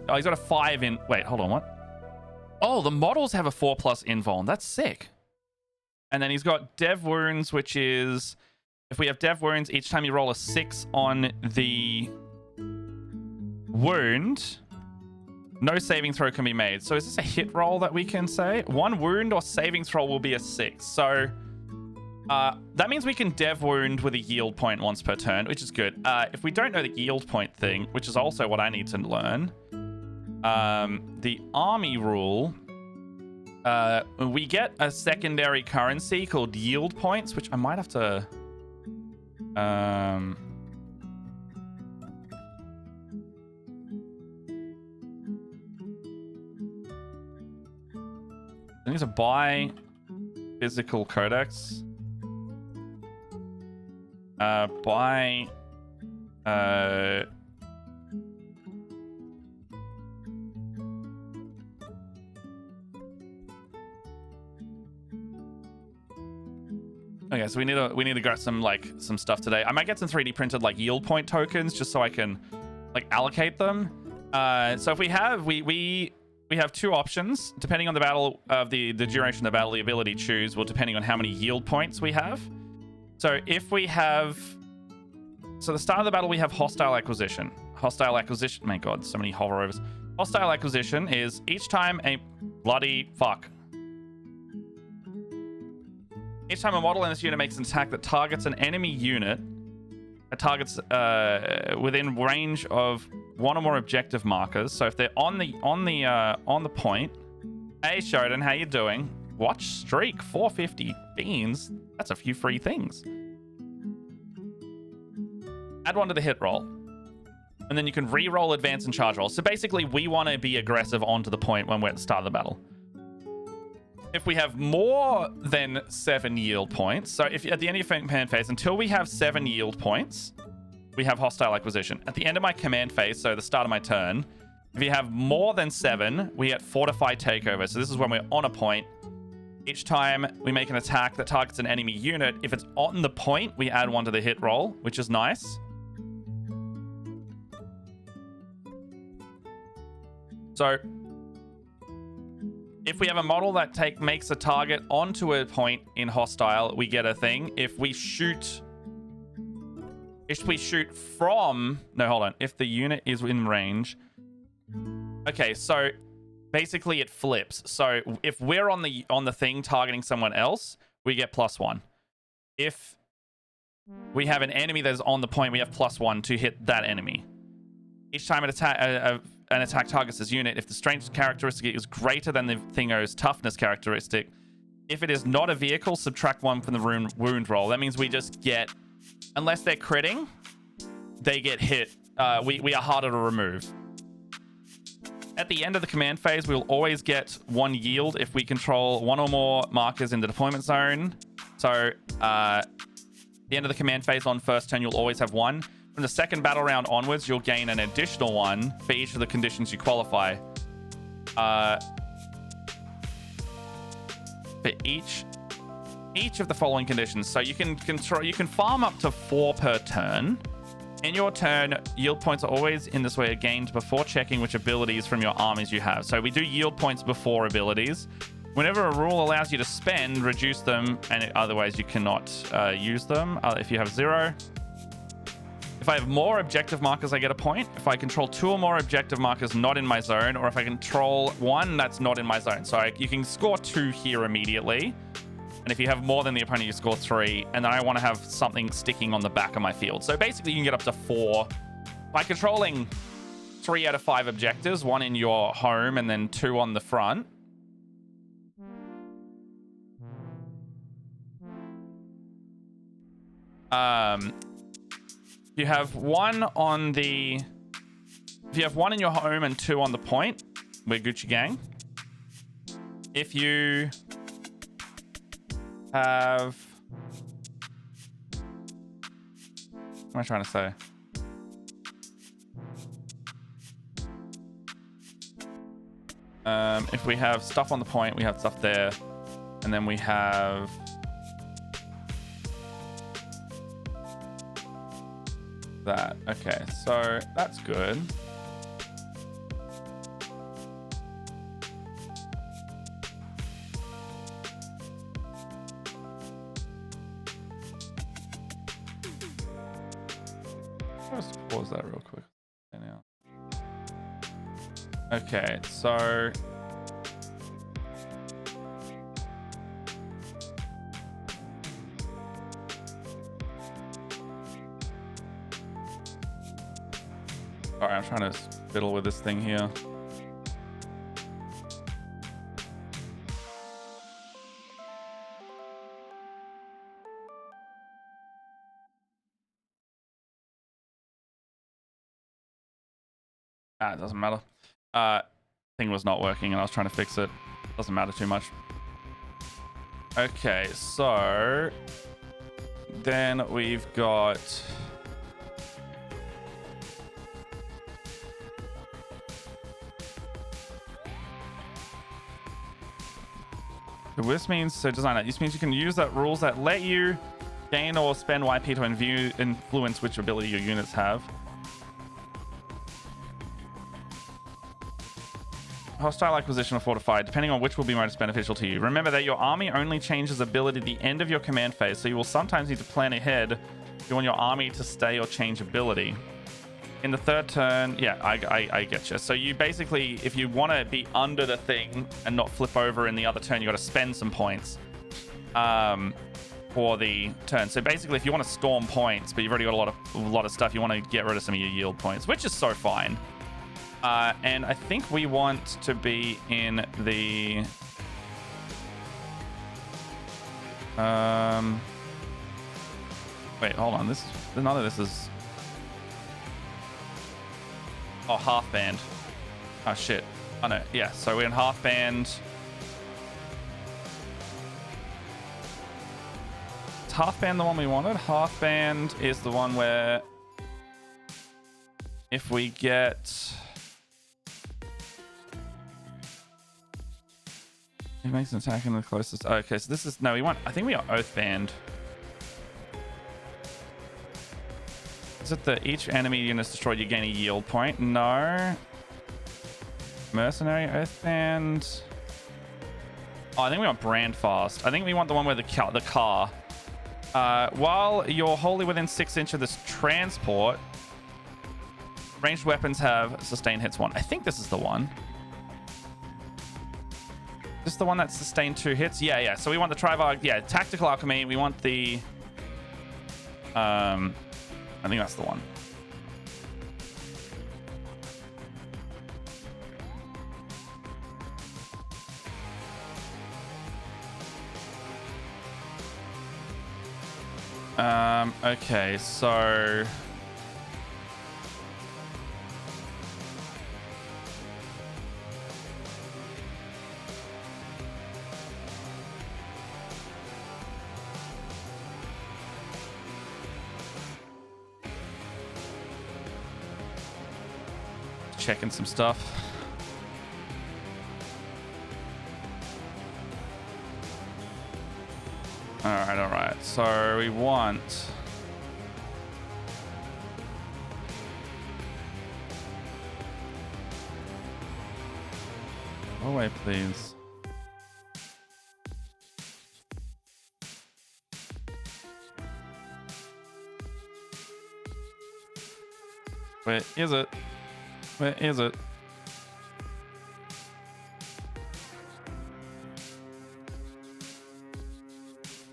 Oh, he's got a 5 in... Wait, hold on, what? Oh, the models have a 4+ invuln. That's sick. And then he's got Dev Wounds, which is... If we have Dev Wounds, each time you roll a 6 on the wound, no saving throw can be made. So is this a hit roll that we can say? 1 wound or saving throw will be a 6. So... that means we can dev wound with a yield point once per turn, which is good. If we don't know the yield point thing, which is also what I need to learn, the army rule, we get a secondary currency called yield points, which I might have to... I need to buy physical codex. Buy okay, so we need to get some stuff today. I might get some 3D printed like yield point tokens just so I can like allocate them. So if we have 2 options depending on the battle of the duration of the battle, the ability choose will depending on how many yield points we have. So if we have... So the start of the battle, we have Hostile Acquisition. Hostile Acquisition... My god, so many hoverovers. Hostile Acquisition is each time a... Bloody fuck. Each time a model in this unit makes an attack that targets an enemy unit, it targets within range of 1 or more objective markers. So if they're on the point... Hey, Shodan, how you doing? Watch streak, 450 beans. That's a few free things. Add 1 to the hit roll. And then you can re-roll, advance, and charge roll. So basically, we want to be aggressive onto the point when we're at the start of the battle. If we have more than 7 yield points, so if at the end of your command phase, until we have 7 yield points, we have Hostile Acquisition. At the end of my command phase, so the start of my turn, if you have more than 7, we get Fortified Takeover. So this is when we're on a point. Each time we make an attack that targets an enemy unit, if it's on the point, we add 1 to the hit roll, which is nice. So, if we have a model that makes a target onto a point in hostile, we get a thing. If we shoot from... No, hold on. If the unit is in range... Okay, so... Basically, it flips. So if we're on the thing targeting someone else, we get +1. If we have an enemy that is on the point, we have +1 to hit that enemy. Each time an attack targets this unit, if the strength characteristic is greater than the thingo's toughness characteristic, if it is not a vehicle, subtract 1 from the wound roll. That means we just get, unless they're critting, they get hit. We are harder to remove. At the end of the command phase, we'll always get 1 yield if we control 1 or more markers in the deployment zone. So, at the end of the command phase on first turn, you'll always have 1. From the second battle round onwards, you'll gain an additional 1 for each of the conditions you qualify. For each of the following conditions. So you can farm up to 4 per turn. In your turn, yield points are always in this way are gained before checking which abilities from your armies you have. So we do yield points before abilities. Whenever a rule allows you to spend, reduce them, and otherwise you cannot use them if you have 0. If I have more objective markers, I get a point. If I control 2 or more objective markers not in my zone, or if I control 1 that's not in my zone. So you can score 2 here immediately. And if you have more than the opponent, you score 3. And then I want to have something sticking on the back of my field. So basically, you can get up to 4 by controlling 3 out of 5 objectives, 1 in your home and then 2 on the front. You have 1 on the... If you have 1 in your home and 2 on the point, we're Gucci gang. If you have... What am I trying to say? If we have stuff on the point, we have stuff there. And then we have... that. Okay, so that's good. Let's pause that real quick. Okay, so sorry, I'm trying to fiddle with this thing here. It doesn't matter. Thing was not working and I was trying to fix it. Doesn't matter too much. Okay, so then we've got this means so design that. This means you can use that rules that let you gain or spend YP to influence which ability your units have. Hostile acquisition or fortified, depending on which will be most beneficial to you. Remember that your army only changes ability at the end of your command phase, so you will sometimes need to plan ahead if you want your army to stay or change ability. In the 3rd turn, yeah, I get you. So you basically, if you want to be under the thing and not flip over in the other turn, you got to spend some points for the turn. So basically, if you want to storm points, but you've already got a lot of stuff, you want to get rid of some of your yield points, which is so fine. And I think we want to be in the... Wait, hold on. None of this is... Oh, half band. Oh, shit. Oh, no. Yeah, so we're in half band. Is half band the one we wanted? Half band is the one where... If we get... It makes an attack in the closest. Okay, so this is no. We want. I think we are Oathband. Is it the each enemy unit is destroyed, you gain a yield point? No. Mercenary Oathband. Oh, I think we want Brandfast. I think we want the one where the car. While you're wholly within 6 inches of this transport, ranged weapons have sustained hits 1. I think this is the one. Is this the one that sustained 2 hits? Yeah. So we want the Trivarg. Yeah, Tactical Alchemy. We want the... I think that's the one. Okay, so... checking some stuff. So we want... Go away, please. Where is it? Where is it?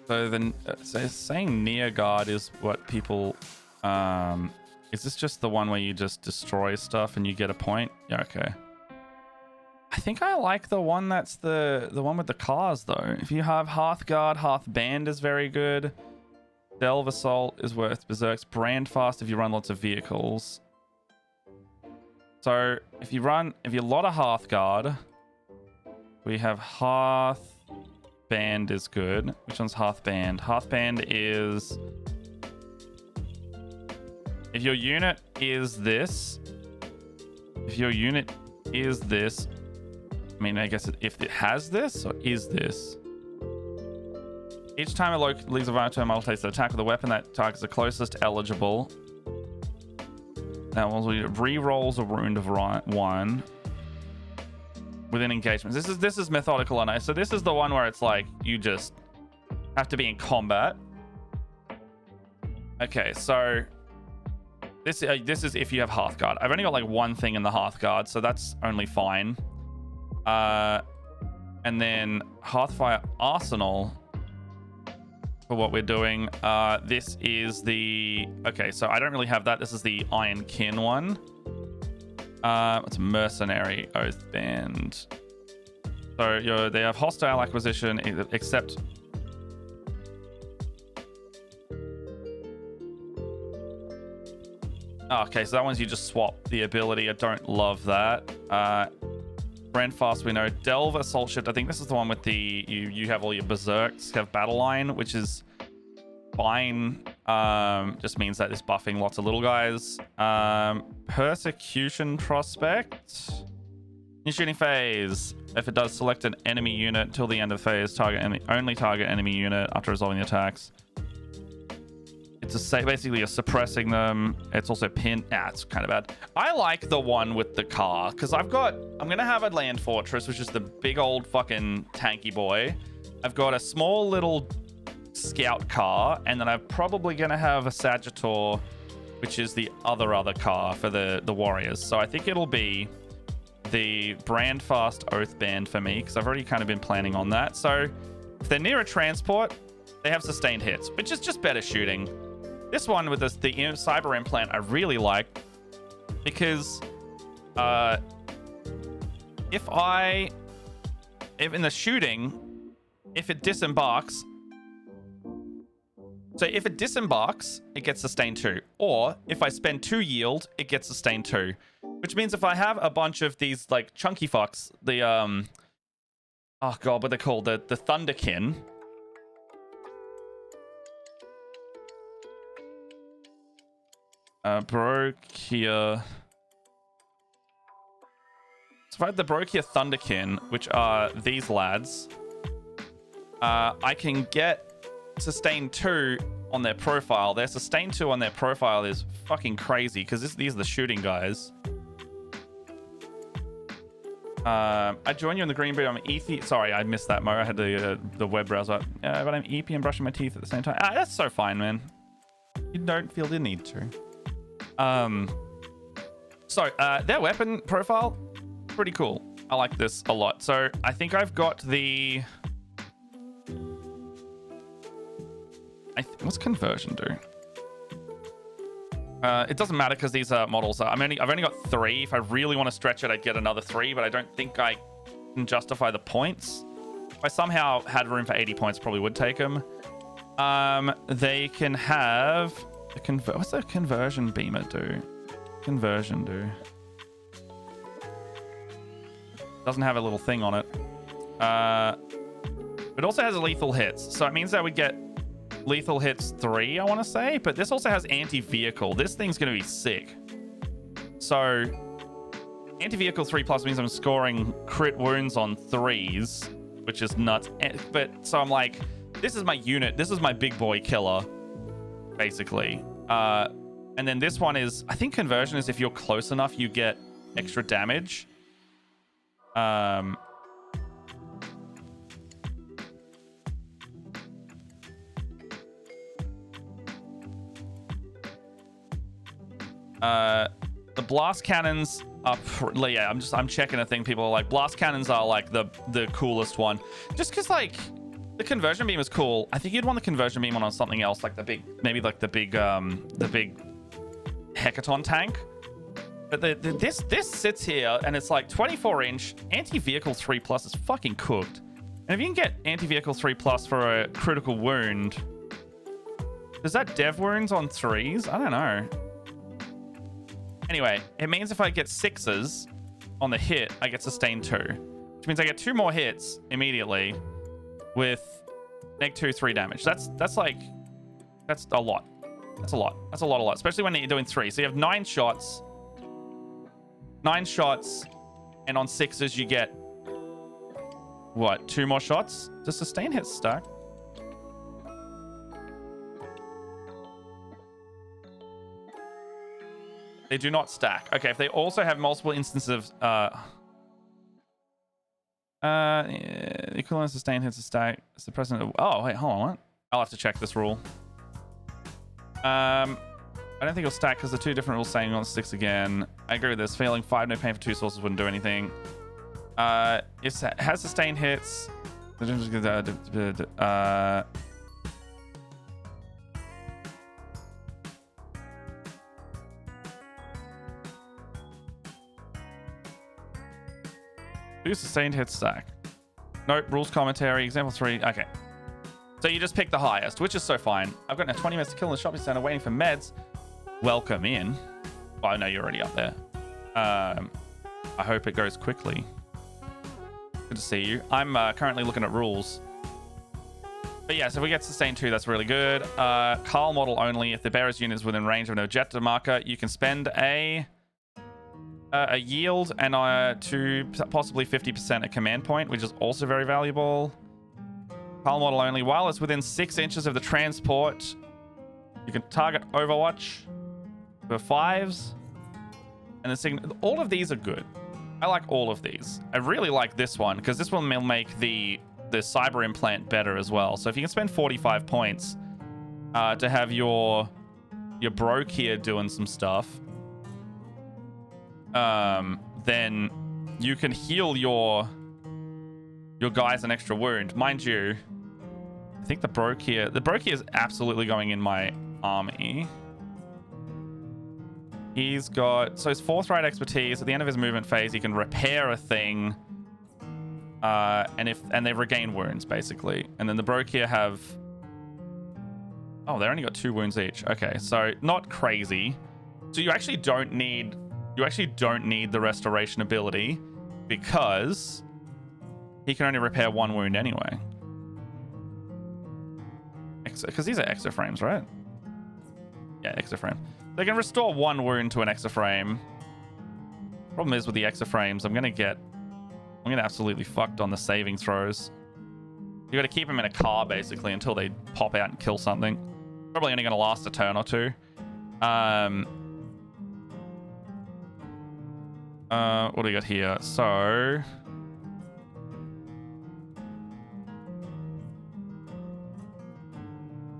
So then, so saying near guard is what people. Is this just the one where you just destroy stuff and you get a point? Yeah, okay. I think I like the one that's the one with the cars though. If you have Hearthguard, Hearthband is very good. Delve Assault is worth berserks. Brand Fast if you run lots of vehicles. So if you lot of Hearthguard, we have Hearthband is good. Which one's Hearthband? Hearthband is if your unit is this. If your unit is this. I mean, I guess if it has this or is this. Each time a leaves a vital multiplies the attack with a weapon that targets the closest eligible. That one re-rolls a wound of 1 within engagements. This is methodical on it. So this is the one where it's like you just have to be in combat. Okay, so this is if you have Hearthguard. I've only got like one thing in the Hearthguard, so that's only fine. And then Hearthfire Arsenal for what we're doing. This is the... Okay, so I don't really have that. This is the Iron Kin one. It's Mercenary Oathband. So they have hostile acquisition, except... Okay, so that one's you just swap the ability. I don't love that. Brand Fast, we know. Delve Assault Shift. I think this is the one with the you have all your berserks, you have Battle Line, which is fine. Just means that it's buffing lots of little guys. Persecution Prospect. In shooting phase, if it does select an enemy unit till the end of phase, only target enemy unit after resolving the attacks. It's basically you're suppressing them. It's also pin. It's kind of bad. I like the one with the car because I'm gonna have a land fortress, which is the big old fucking tanky boy. I've got a small little scout car, and then I'm probably gonna have a Sagittor, which is the other car for the warriors. So I think it'll be the Brand Fast Oathband for me because I've already kind of been planning on that. So if they're near a transport, they have sustained hits, which is just better shooting. This one with the cyber implant I really like because if in the shooting, if it disembarks, so if it disembarks, it gets sustained 2. Or if I spend 2 yield, it gets sustained 2. Which means if I have a bunch of these like chunky fucks, the oh god, what they're called, the Thunderkin. Brokia. So if I have the Brokia Thunderkin, which are these lads, I can get sustain 2 on their profile. Their sustain 2 on their profile is fucking crazy because these are the shooting guys. I join you in the green bit. I'm EP. Sorry, I missed that, Mo. I had the web browser up. But I'm EP and brushing my teeth at the same time. That's so fine, man. You don't feel the need to. Their weapon profile, pretty cool. I like this a lot. So I think I've got the... what's conversion do? It doesn't matter because these models are... I've only got 3. If I really want to stretch it, I'd get another 3, but I don't think I can justify the points. If I somehow had room for 80 points, probably would take them. They can have... what's the conversion beamer do? Conversion do. Doesn't have a little thing on it. It also has lethal hits. So it means that we get lethal hits 3, I want to say. But this also has anti-vehicle. This thing's going to be sick. So anti-vehicle 3+ means I'm scoring crit wounds on 3s, which is nuts. But so I'm like, this is my unit. This is my big boy killer, basically. And then this one is, I think conversion is if you're close enough, you get extra damage. The blast cannons are, yeah, I'm checking a thing. People are like, blast cannons are like the coolest one. Just because like the conversion beam is cool. I think you'd want the conversion beam on something else, like the big, maybe like the big Hecaton tank. But this sits here and it's like 24-inch anti-vehicle 3+ is fucking cooked. And if you can get anti-vehicle 3+ for a critical wound, does that dev wounds on 3s? I don't know. Anyway, it means if I get 6s on the hit, I get sustained 2, which means I get 2 more hits immediately with -2, 3 damage. That's a lot. That's a lot, especially when you're doing 3. So you have 9 shots, and on 6s you get what? 2 more shots? Does sustain hit stack? They do not stack. Okay, if they also have multiple instances of equivalent sustain hits to stack. It's the president. Oh wait, hold on. What? I'll have to check this rule. I don't think it'll stack because the 2 different rules saying on 6 again. I agree with this. Failing 5, no pain for 2 sources wouldn't do anything. It has sustained hits. Do sustained hit stack. Nope, rules commentary, example 3. Okay. So you just pick the highest, which is so fine. I've got now 20 minutes to kill in the shopping center waiting for meds. Welcome in. Oh, no, you're already up there. I hope it goes quickly. Good to see you. I'm currently looking at rules. But yeah, so if we get sustained 2, that's really good. Carl model only. If the bearer's unit is within range of an objective marker, you can spend a yield and to possibly 50% a command point, which is also very valuable. Carl model only. While it's within 6 inches of the transport, you can target Overwatch for 5s. And the all of these are good. I like all of these. I really like this one because this one will make the cyber implant better as well. So if you can spend 45 points to have your broke here doing some stuff, then you can heal your guys an extra wound. Mind you, I think the broke here is absolutely going in my army. He's got, so his forthright expertise. At the end of his movement phase, he can repair a thing, and they regain wounds basically. And then the broke here have, oh, they only got 2 wounds each. Okay, so not crazy. So you actually don't need the restoration ability because he can only repair 1 wound anyway. Because these are exoframes, right? Yeah, exoframe. They can restore 1 wound to an exoframe. Problem is with the exoframes, I'm gonna get absolutely fucked on the saving throws. You got to keep them in a car basically until they pop out and kill something. Probably only gonna last a turn or 2. What do we got here? So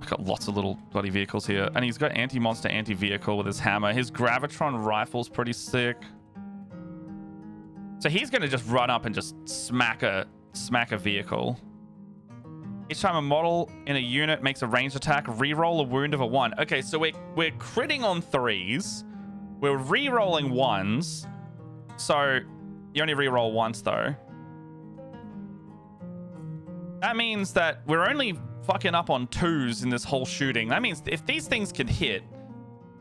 I've got lots of little bloody vehicles here, and he's got anti-monster, anti-vehicle with his hammer. His gravitron rifle's pretty sick. So he's gonna just run up and just smack a vehicle. Each time a model in a unit makes a ranged attack, re-roll a wound of a 1. Okay, so we're critting on 3s. We're re-rolling 1s. So you only re-roll once though. That means that we're only fucking up on 2s in this whole shooting. That means if these things can hit,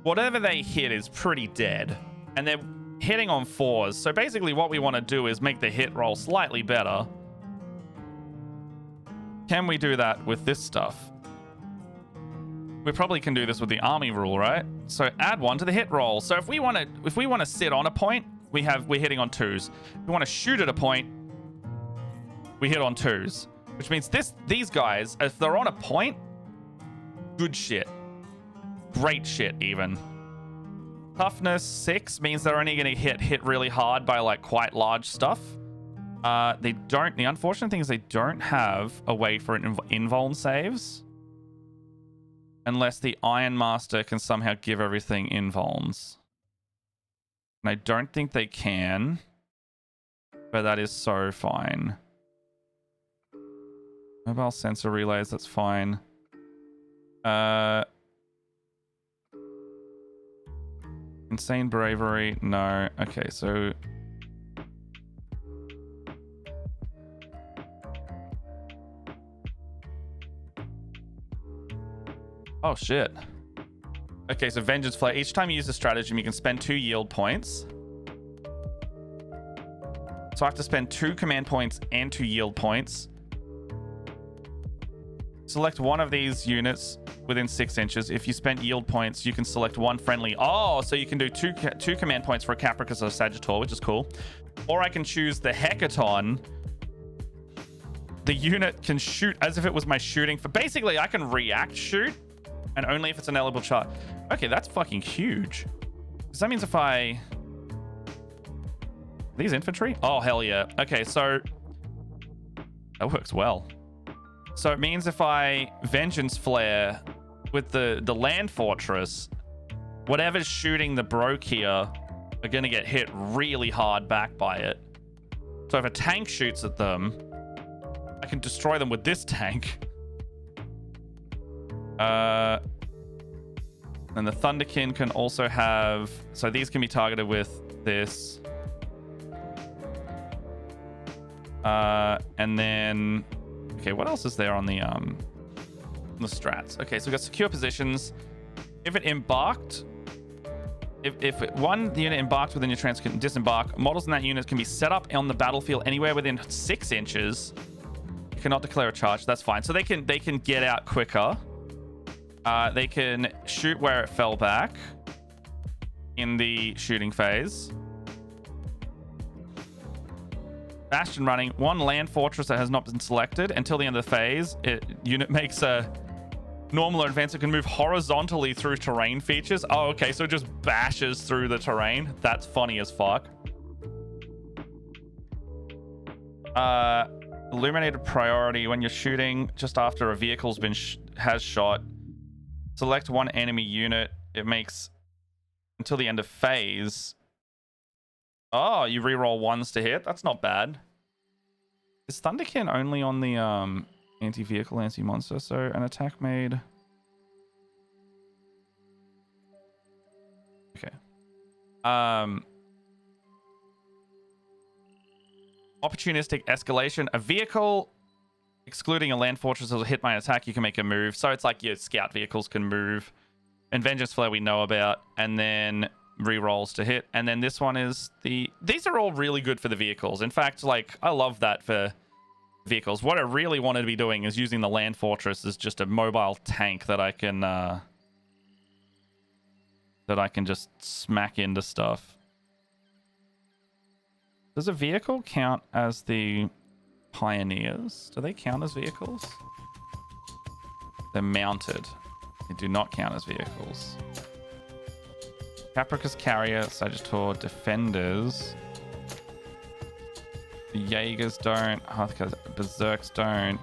whatever they hit is pretty dead. And they're hitting on 4s. So basically what we want to do is make the hit roll slightly better. Can we do that with this stuff? We probably can do this with the army rule, right? So add 1 to the hit roll. So if we want to sit on a point, we're hitting on 2s. If we want to shoot at a point, we hit on 2s. Which means these guys, if they're on a point, good shit. Great shit, even. Toughness 6 means they're only going to hit really hard by like quite large stuff. The unfortunate thing is they don't have a way for invuln saves. Unless the Iron Master can somehow give everything invulns. And I don't think they can. But that is so fine. Mobile sensor relays, that's fine. Insane bravery, no. Okay, so... Oh, shit. Okay, so Vengeance Flare. Each time you use a stratagem, you can spend 2 yield points. So I have to spend 2 command points and 2 yield points. Select one of these units within 6 inches. If you spent yield points, you can select one friendly. Oh, so you can do two command points for a Capricus or Sagittor, which is cool. Or I can choose the Hecaton. The unit can shoot as if it was my shooting. For basically, I can react shoot. And only if it's an eligible chart. Okay, that's fucking huge. Because that means if I... These infantry? Oh, hell yeah. Okay, so... That works well. So it means if I Vengeance Flare with the land fortress, whatever's shooting the Broke here are going to get hit really hard back by it. So if a tank shoots at them, I can destroy them with this tank. And the Thunderkin can also have... So these can be targeted with this. And then... Okay, what else is there on the strats? Okay, so we've got secure positions. If it embarked... If one unit embarked within your transport can disembark, models in that unit can be set up on the battlefield anywhere within 6 inches. You cannot declare a charge. That's fine. So they can get out quicker. They can shoot where it fell back in the shooting phase. Bastion running. One land fortress that has not been selected until the end of the phase. Unit makes a normal or advance. It can move horizontally through terrain features. Oh, okay. So it just bashes through the terrain. That's funny as fuck. Illuminated priority. When you're shooting just after a vehicle's been has shot, select one enemy unit. It makes until the end of phase. Oh, you reroll ones to hit. That's not bad. Is Thunderkin only on the anti-vehicle, anti-monster? So an attack made. Okay. Opportunistic escalation. A vehicle excluding a land fortress will hit my attack. You can make a move. So it's like your scout vehicles can move. And Vengeance Flare we know about. And then rerolls to hit. And then this one is these are all really good for the vehicles. In fact, like, I love that for vehicles. What I really wanted to be doing is using the land fortress as just a mobile tank that I can just smack into stuff. Does a vehicle count as the pioneers? Do they count as vehicles? They're mounted. They do not count as vehicles. Capricus Carrier, Sagittor, Defenders. The Jaegers don't. Hearthcats, Berserks don't.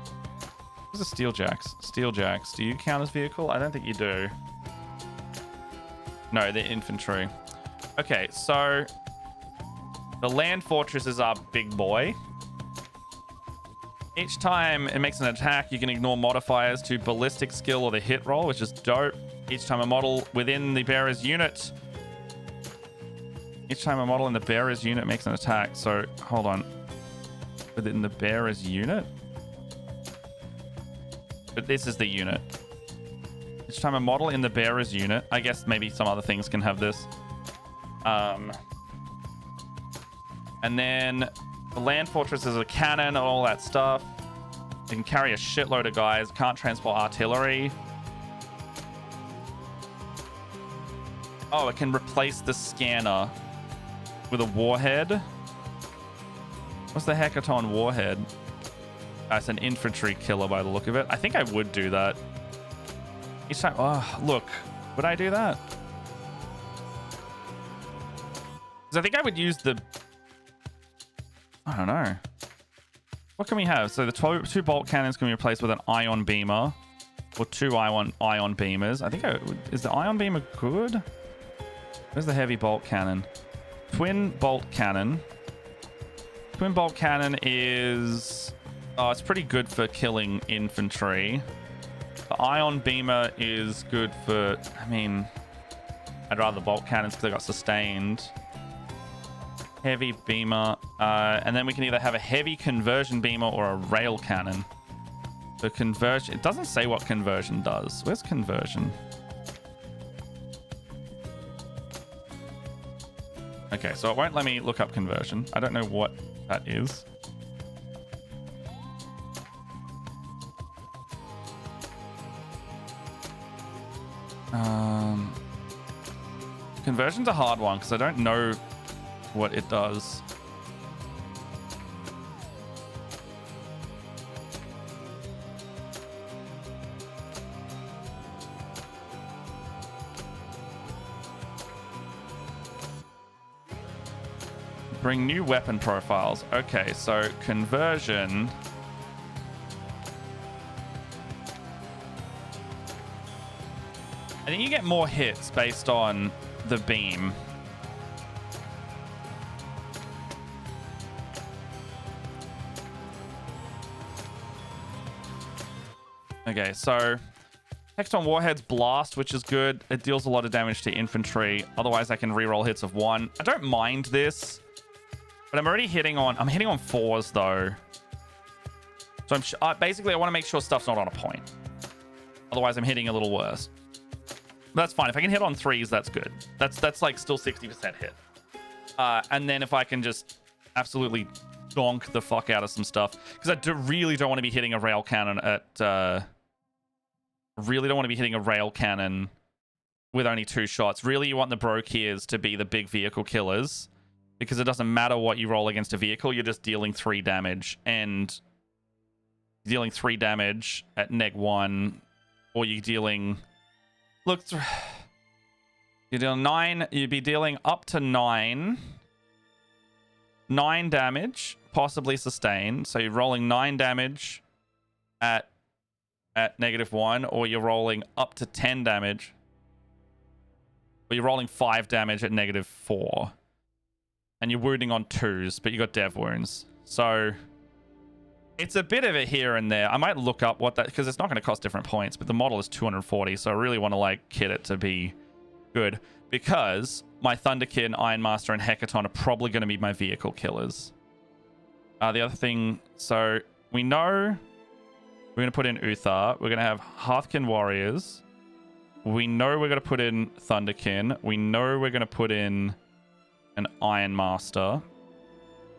What's the Steeljacks? Steeljacks, do you count as vehicle? I don't think you do. No, they're infantry. Okay, so the land fortress is our big boy. Each time it makes an attack, you can ignore modifiers to ballistic skill or the hit roll, which is dope. Each time a model within the bearer's unit in the bearer's unit makes an attack. So, hold on. Within the bearer's unit? But this is the unit. Each time a model in the bearer's unit... I guess maybe some other things can have this. And then the land fortress is a cannon and all that stuff. You can carry a shitload of guys. Can't transport artillery. Oh, it can replace the scanner with a warhead. What's the Hecaton warhead? It's an infantry killer by the look of it. I think I would do that. Each time. Oh, look. Would I do that? Because I think I would use the... I don't know. What can we have? So the two bolt cannons can be replaced with an ion beamer. Or two ion beamers. I think is the ion beamer good? Where's the heavy bolt cannon? Twin bolt cannon. Twin bolt cannon is... Oh, it's pretty good for killing infantry. The ion beamer is good for... I mean... I'd rather the bolt cannons because they got sustained. Heavy beamer. And then we can either have a heavy conversion beamer or a rail cannon. The conversion... It doesn't say what conversion does. Where's conversion? Okay, so it won't let me look up conversion. I don't know what that is. Conversion's a hard one because I don't know what it does. Bring new weapon profiles. Okay, so conversion. I think you get more hits based on the beam. Okay, so Hexton Warhead's Blast, which is good. It deals a lot of damage to infantry. Otherwise, I can reroll hits of 1. I don't mind this, but I'm already hitting on... I'm hitting on 4s, though. So basically, I want to make sure stuff's not on a point. Otherwise, I'm hitting a little worse. That's fine. If I can hit on 3s, that's good. That's like still 60% hit. And then if I can just absolutely donk the fuck out of some stuff, because I really don't want to be hitting a rail cannon at... really don't want to be hitting a rail cannon with only 2 shots. Really, you want the Brokiers to be the big vehicle killers, because it doesn't matter what you roll against a vehicle. You're just dealing 3 damage, and dealing 3 damage at -1, or you're dealing... Look, you're dealing 9. You'd be dealing up to 9 damage, possibly sustained. So you're rolling 9 damage at -1, or you're rolling up to 10 damage, or you're rolling 5 damage at -4, and you're wounding on 2s, but you got dev wounds. So it's a bit of a here and there. I might look up what that, because it's not going to cost different points, but the model is 240, so I really want to like kit it to be good, because my Thunderkin, Ironmaster, and Hecaton are probably going to be my vehicle killers. The other thing, so we know we're going to put in Uthar. We're going to have Hearthkin Warriors. We know we're going to put in Thunderkin. We know we're going to put in an Ironmaster,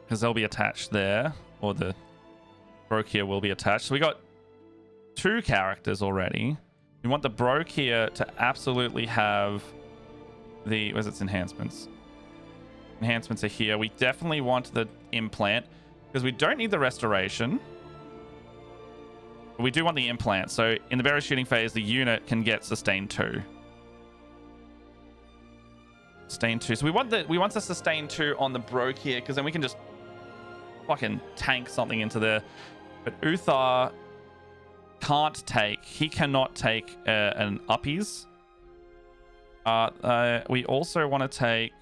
because they'll be attached there, or the Brokier will be attached. So we got 2 characters already. We want the Brokier to absolutely have the... Where's its enhancements? Enhancements are here. We definitely want the implant, because we don't need the restoration. But we do want the implant. So in the barrier shooting phase, the unit can get sustain 2. Sustain 2. So we want the sustain 2 on the Brokier, because then we can just fucking tank something into there. But Uthar can't take... He cannot take an uppies. We also want to take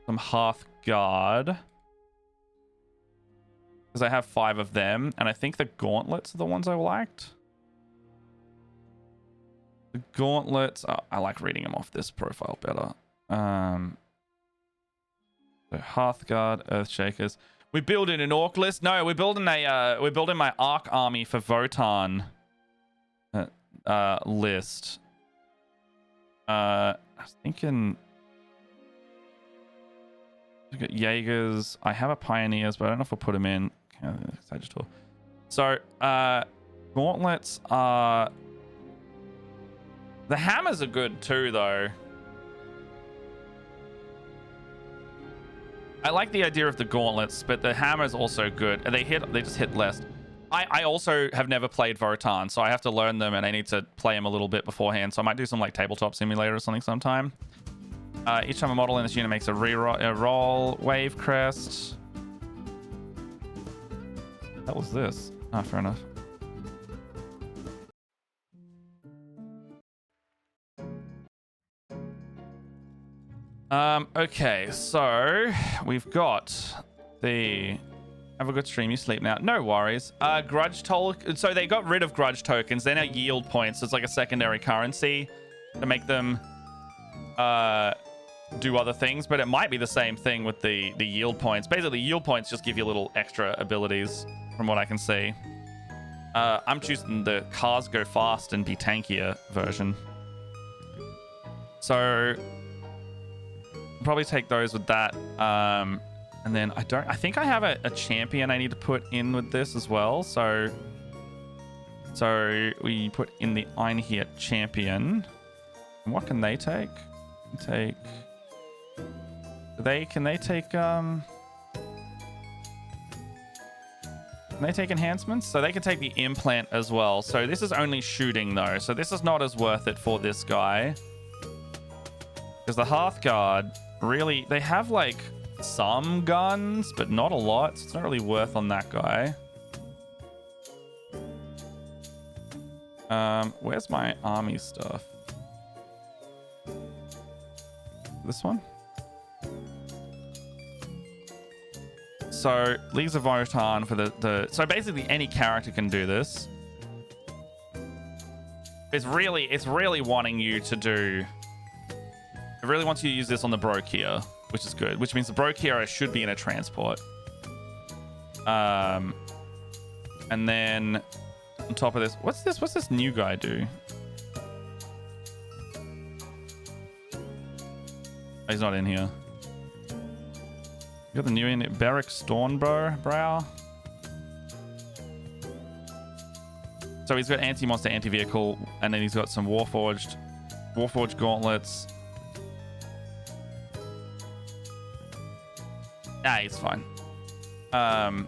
some Hearthguard, because I have 5 of them, and I think the gauntlets are the ones I liked. The gauntlets... Oh, I like reading them off this profile better. So Hearthguard, Earthshakers. We build in an orc list. No, we're building my Arc army for Votann list. I was thinking... Look at Jaegers. I have a Pioneers, but I don't know if I'll put them in. Sagittal. So, gauntlets are... The hammers are good too, though. I like the idea of the gauntlets, but the hammer's also good. And they just hit less. I also have never played Votann, so I have to learn them and I need to play them a little bit beforehand. So I might do some like tabletop simulator or something sometime. Each time a model in this unit makes a roll wave crest. What was this? Ah, fair enough. Okay, so we've got the have a good stream, you sleep now. No worries. Grudge token. So they got rid of grudge tokens. They're now yield points. It's like a secondary currency to make them do other things, but it might be the same thing with the yield points. Basically, yield points just give you little extra abilities from what I can see. I'm choosing the cars go fast and be tankier version. So I'll probably take those with that. And then I think I have a champion I need to put in with this as well. So we put in the Einhir champion. And what can they take? Can they take enhancements? So they can take the implant as well. So this is only shooting though. So this is not as worth it for this guy. Because the Hearthguard, really, they have like some guns, but not a lot. So it's not really worth on that guy. Where's my army stuff? This one? So Leagues of Votann for the so basically any character can do this. It's really wanting you to do. It really wants you to use this on the Brokia, which is good. Which means the Brokia should be in a transport. And then on top of this, what's this? What's this new guy do? Oh, he's not in here. You got the new in Beric Stormbrow. So he's got anti-monster, anti-vehicle, and then he's got some Warforged gauntlets. Ah, he's fine. I'm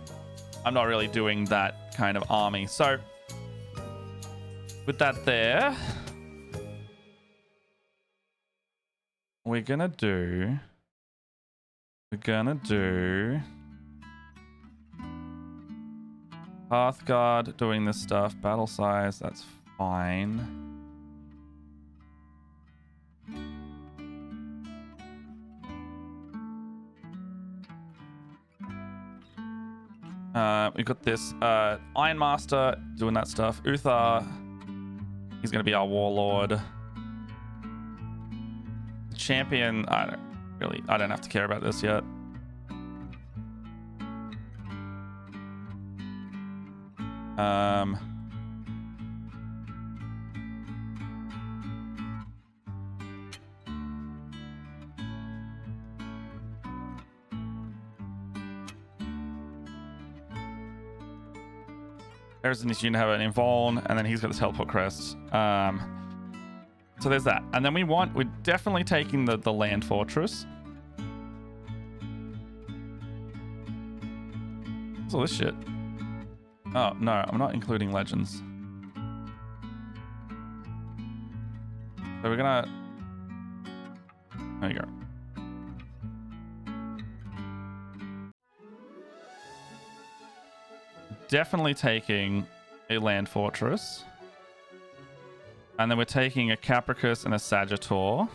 not really doing that kind of army. So with that there, we're gonna do Hearthguard doing this stuff. Battle size, that's fine. We've got this Ironmaster doing that stuff. Uthar, he's gonna be our warlord. Champion, I don't have to care about this yet. There's this unit have an Invuln, and then he's got the teleport crest. So there's that. And then we're definitely taking the land fortress. What's all this shit? Oh, no, I'm not including legends. So we're gonna... There you go. Definitely taking a land fortress. And then we're taking a Capricus and a Sagittor.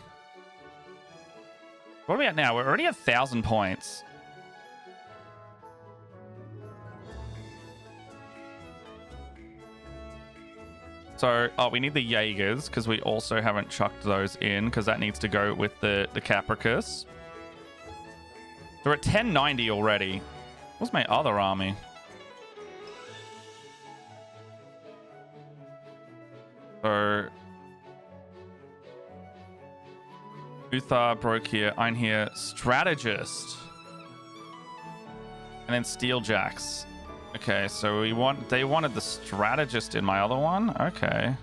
What are we at now? We're already at 1,000 points. So, we need the Jaegers, because we also haven't chucked those in, because that needs to go with the Capricus. We're at 1090 already. What's my other army? So, Uthar, Brokia, Einhir, Strategist. And then Steeljacks. Okay, so they wanted the Strategist in my other one? Okay.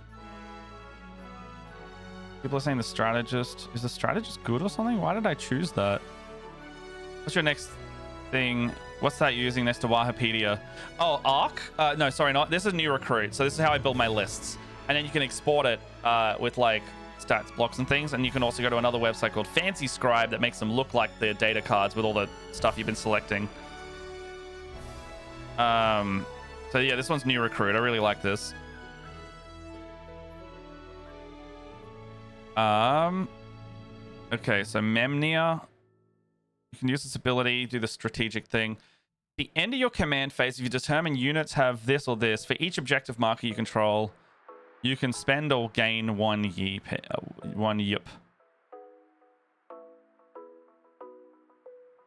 People are saying the Strategist. Is the Strategist good or something? Why did I choose that? What's your next thing? What's that using next to Wikipedia? Oh, Arc? No, sorry, not. This is new recruit. So this is how I build my lists. And then you can export it with like stats blocks and things. And you can also go to another website called Fancy Scribe that makes them look like the data cards with all the stuff you've been selecting. So yeah, this one's new recruit. I really like this. Okay, so Memnia. You can use this ability, do the strategic thing. The end of your command phase, if you determine units have this or this, for each objective marker you control, you can spend or gain one yip.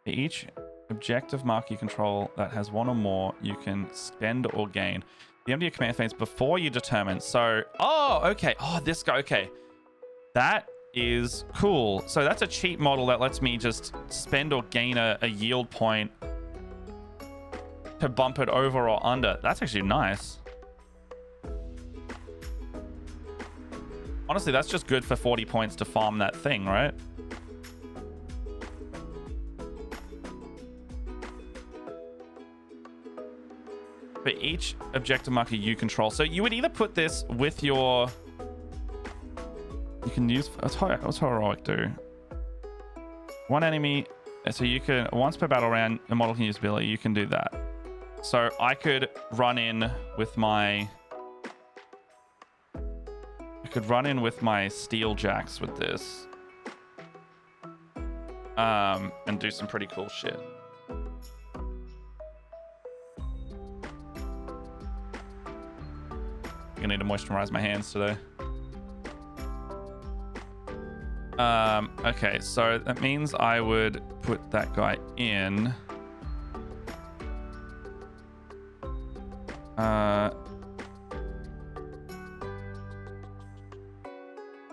For each objective marker you control that has one or more, you can spend or gain. The end of your command phase before you determine. So, oh, okay. Oh, this guy. Okay. That is cool. So that's a cheat model that lets me just spend or gain a yield point to bump it over or under. That's actually nice. Honestly, that's just good for 40 points to farm that thing, right? For each objective marker you control. So you would either put this with your... You can use... What's heroic do? One enemy... So you can... Once per battle round, a model can use ability. You can do that. So I could run in with my... I could run in with my steel jacks with this. And do some pretty cool shit. I need to moisturize my hands today. Okay, so that means I would put that guy in.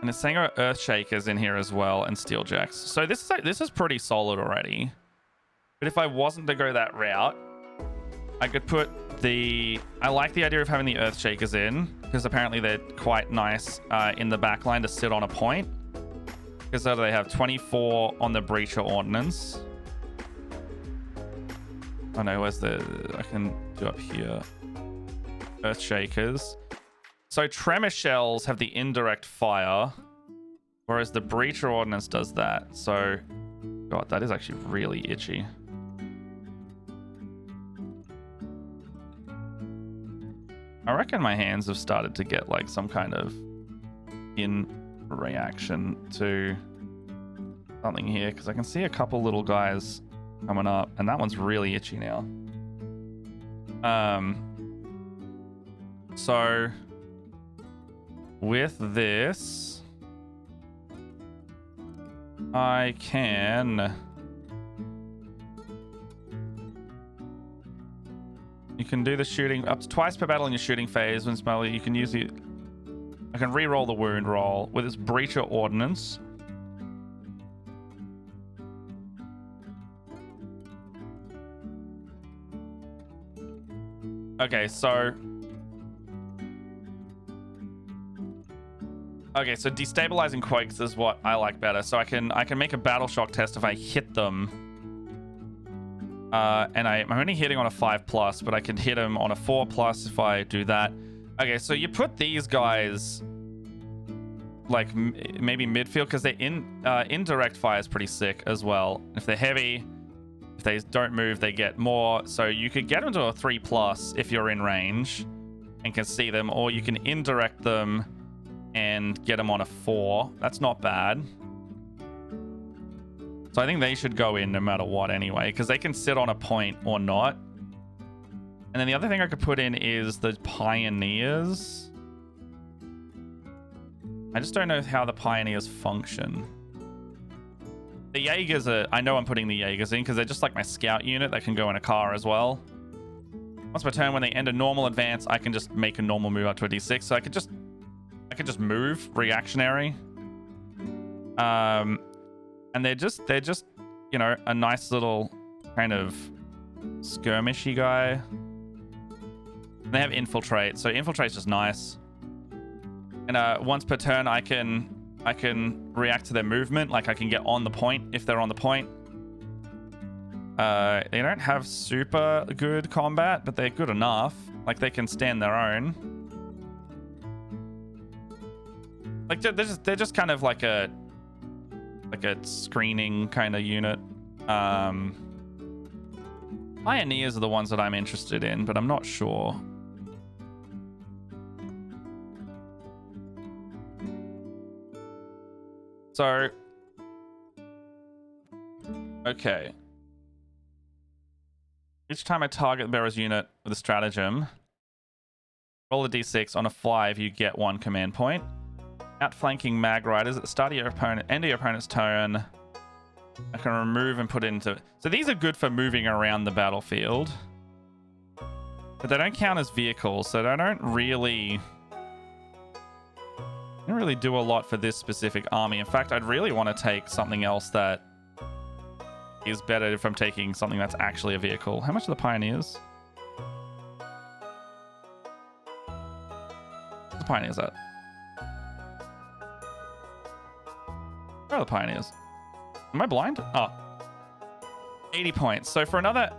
And it's saying our Earthshakers in here as well, and Steeljacks. So this is pretty solid already. But if I wasn't to go that route, I could put the... I like the idea of having the Earthshakers in, because apparently they're quite nice in the backline to sit on a point. Because they have 24 on the Breacher Ordnance. Oh no, where's the... I can do up here. Earthshakers. So Tremor Shells have the indirect fire, whereas the Breacher Ordnance does that. So, God, that is actually really itchy. I reckon my hands have started to get like some kind of in reaction to something here, because I can see a couple little guys coming up, and that one's really itchy now. So with this, I can... You can do the shooting up to twice per battle in your shooting phase. When spell, you can use the... I can re-roll the wound roll with its Breacher Ordnance. Okay, so... Okay, so destabilizing quakes is what I like better. So I can make a battle shock test if I hit them. And I'm only hitting on a 5+, but I can hit them on a 4+ if I do that. Okay, so you put these guys like maybe midfield, because they're indirect fire is pretty sick as well. If they're heavy, if they don't move, they get more. So you could get them to a 3+ if you're in range and can see them, or you can indirect them and get them on a 4. That's not bad. So I think they should go in no matter what anyway, because they can sit on a point or not. And then the other thing I could put in is the Pioneers. I just don't know how the Pioneers function. The Jaegers are... I know I'm putting the Jaegers in because they're just like my scout unit that can go in a car as well. Once per turn, when they end a normal advance, I can just make a normal move up to a D6. So I could just move reactionary. And they're just, you know, a nice little kind of skirmishy guy. And they have infiltrate, so infiltrate's just nice. And once per turn, I can react to their movement. Like I can get on the point if they're on the point. They don't have super good combat, but they're good enough. Like, they can stand their own. Like, they're just kind of like a screening kind of unit. Pioneers are the ones that I'm interested in, but I'm not sure. So, okay. Each time I target the bearer's unit with a stratagem, roll a d6. On a 5, you get 1 command point. Outflanking mag riders at the start of your opponent, end of your opponent's turn. I can remove and put into. So these are good for moving around the battlefield, but they don't count as vehicles, so they don't really do a lot for this specific army. In fact, I'd really want to take something else that is better if I'm taking something that's actually a vehicle. How much are the pioneers? What's the pioneers at? Where are the pioneers? Am I blind? Oh. 80 points. So for another...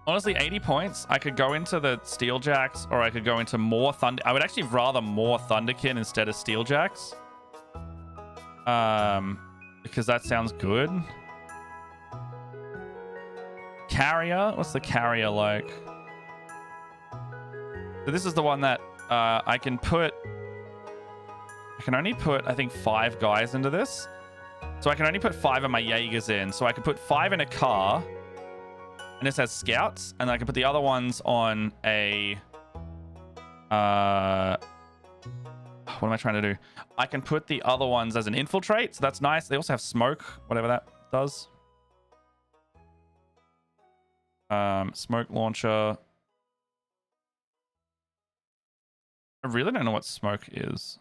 Honestly, 80 points, I could go into the Steeljacks, or I could go into more Thunder... I would actually rather more Thunderkin instead of Steeljacks. Because that sounds good. Carrier? What's the carrier like? So this is the one that I can put... I can only put, I think, 5 guys into this. So I can only put 5 of my Jaegers in. So I can put 5 in a car. And this has scouts. And I can put the other ones on a... what am I trying to do? I can put the other ones as an infiltrate. So that's nice. They also have smoke, whatever that does. Smoke launcher. I really don't know what smoke is.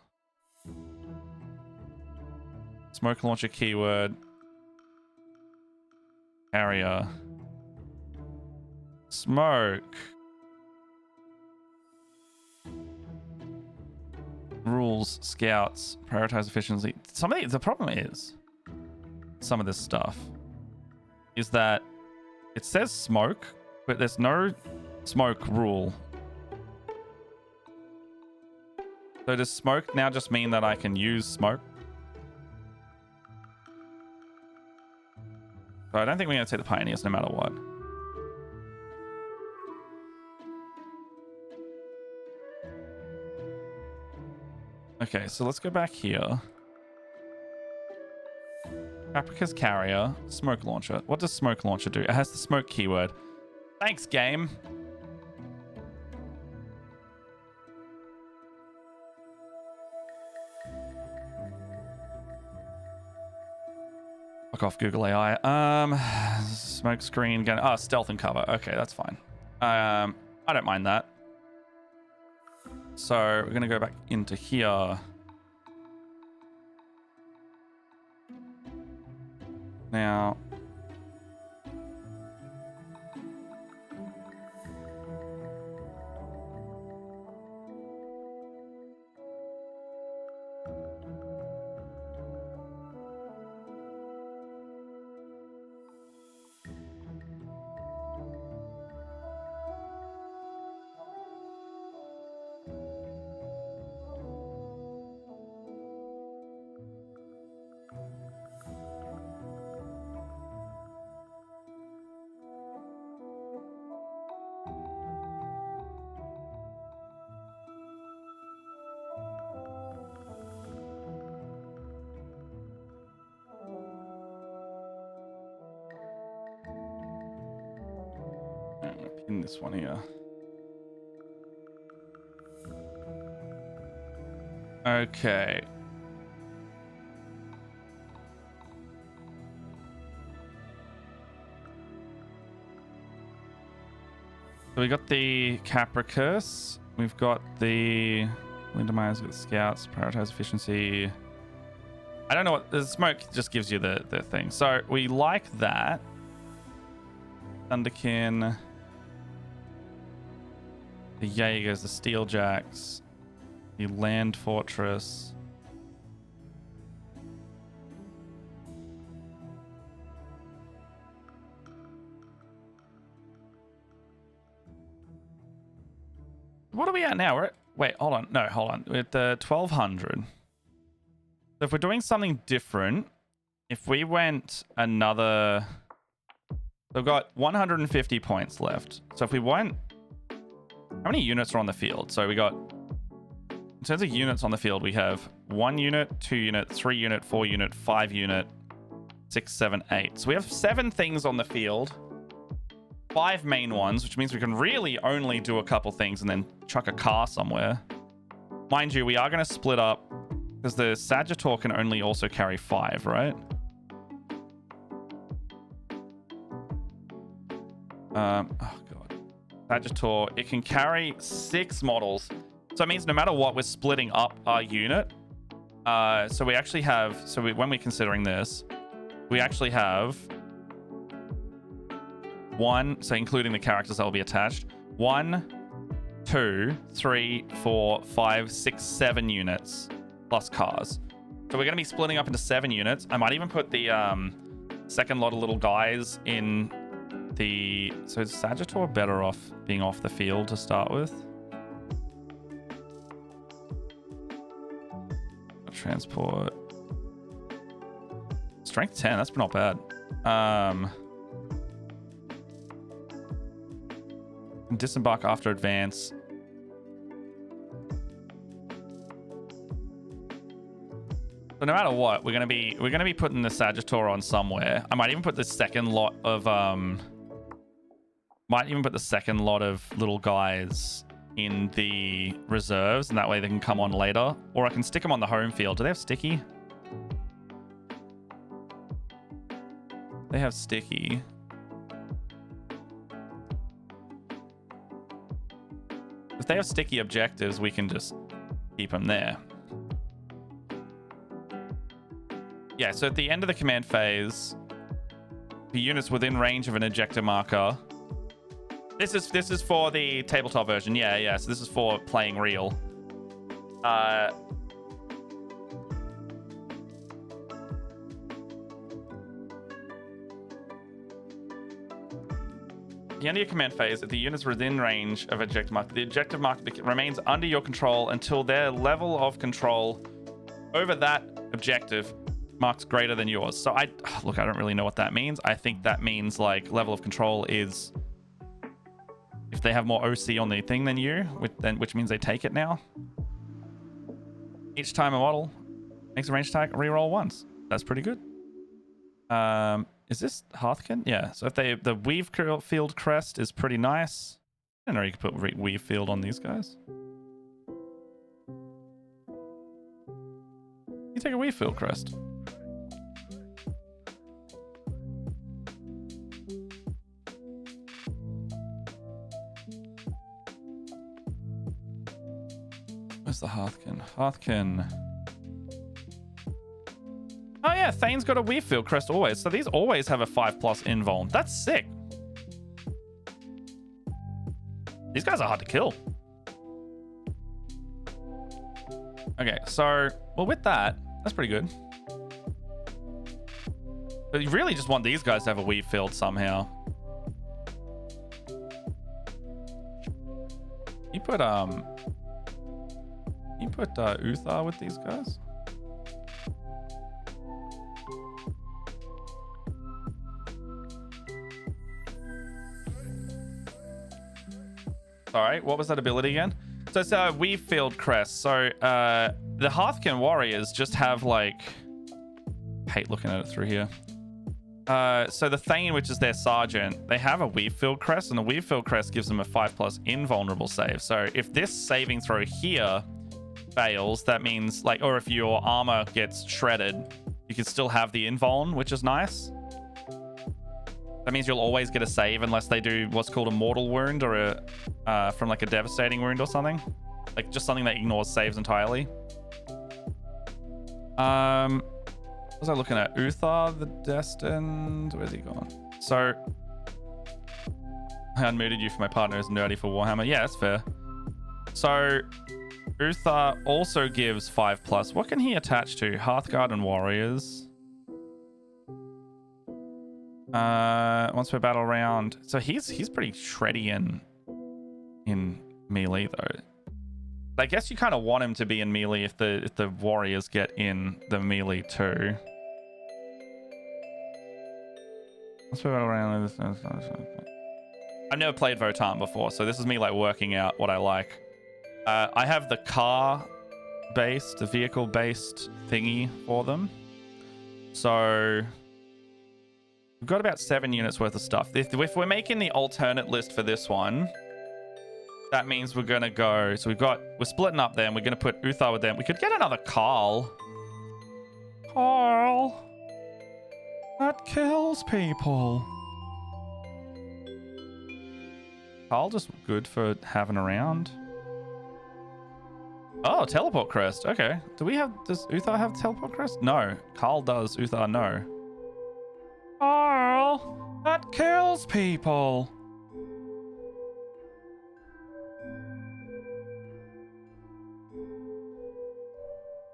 Smoke launcher keyword. Carrier. Smoke. Rules, scouts, prioritize efficiency. The problem is, some of this stuff is that it says smoke, but there's no smoke rule. So does smoke now just mean that I can use smoke? So I don't think we're going to take the pioneers no matter what. Okay, so let's go back here. Paprika's carrier, smoke launcher. What does smoke launcher do? It has the smoke keyword. Thanks, game. Fuck off, Google AI. Smoke screen gun. Oh, stealth and cover. Okay, that's fine. I don't mind that. So we're gonna go back into here. Now. I'm gonna pin this one here. Okay. So we got the Capricus. We've got the Lindemeier's with scouts, prioritize efficiency. I don't know what the smoke just gives you the thing. So we like that. Thunderkin. The Jaegers, the Steeljacks. The Land Fortress. What are we at now? We're at, wait, hold on. No, hold on. We're at the 1200. So if we're doing something different, if we went another... We've got 150 points left. So if we went... How many units are on the field? So we got... In terms of units on the field, we have 1 unit, 2 unit, 3 unit, 4 unit, 5 unit, 6, 7, 8. So we have 7 things on the field. 5 main ones, which means we can really only do a couple things and then chuck a car somewhere. Mind you, we are going to split up because the Sagittor can only also carry 5, right? Oh god. Sagittor, it can carry 6 models. So it means no matter what, we're splitting up our unit. So we actually have, when we're considering this, we actually have 1, so including the characters that will be attached, 1, 2, 3, 4, 5, 6, 7 units plus cars. So we're going to be splitting up into 7 units. I might even put the second lot of little guys in the... So is Sagittor better off being off the field to start with? Transport. Strength 10, that's not bad. Disembark after advance. So no matter what, we're gonna be putting the Sagittor on somewhere. I might even put the second lot of little guys in the reserves, and that way they can come on later. Or I can stick them on the home field. Do they have sticky? They have sticky. If they have sticky objectives, we can just keep them there. Yeah, so at the end of the command phase, the units within range of an objective marker. This is for the tabletop version. Yeah. So this is for playing real. At the end of your command phase, if the units within range of objective marker, the objective marker remains under your control until their level of control over that objective marks greater than yours. So I don't really know what that means. I think that means like level of control is if they have more OC on the thing than you, which means they take it now. Each time a model makes a range attack, reroll once. That's pretty good. Is this Hearthkin? Yeah. So if the Weave Field crest is pretty nice. I don't know, you could put Weave Field on these guys. You take a Weave Field crest. Where's the Hearthkin? Hearthkin. Oh yeah, Thane's got a Weave Field crest always. So these always have a 5+ invuln. That's sick. These guys are hard to kill. Okay, so, well, with that, that's pretty good. But you really just want these guys to have a Weave Field somehow. You put Uthar with these guys? Alright, what was that ability again? So it's a Weave Field crest. So the Hearthkin warriors just have like... I hate looking at it through here. So the Thane, which is their sergeant, they have a Weave Field crest, and the Weave Field crest gives them a 5+ invulnerable save. So if this saving throw here fails, that means like, or if your armor gets shredded, you can still have the invuln, which is nice. That means you'll always get a save unless they do what's called a mortal wound or a from like a devastating wound or something, like just something that ignores saves entirely. What was I looking at? Uthar the Destined. Where's he gone? So I unmuted you for my partner is nerdy for Warhammer. Yeah, that's fair. So Uthar also gives 5+. What can he attach to? Hearthguard and Warriors. Once per battle round. So he's pretty shreddy in melee though. I guess you kind of want him to be in melee if the warriors get in the melee too. Let's move around with this. I've never played Votann before, so this is me like working out what I like. I have the car-based, the vehicle-based thingy for them. So we've got about 7 units worth of stuff. If we're making the alternate list for this one, that means we're gonna go. So we're splitting up them. We're gonna put Uthar with them. We could get another Carl. Carl. That kills people. Carl just good for having around. Oh, teleport crest. Okay. Does Uthar have teleport crest? No. Carl does. Uthar, no. Carl. That kills people.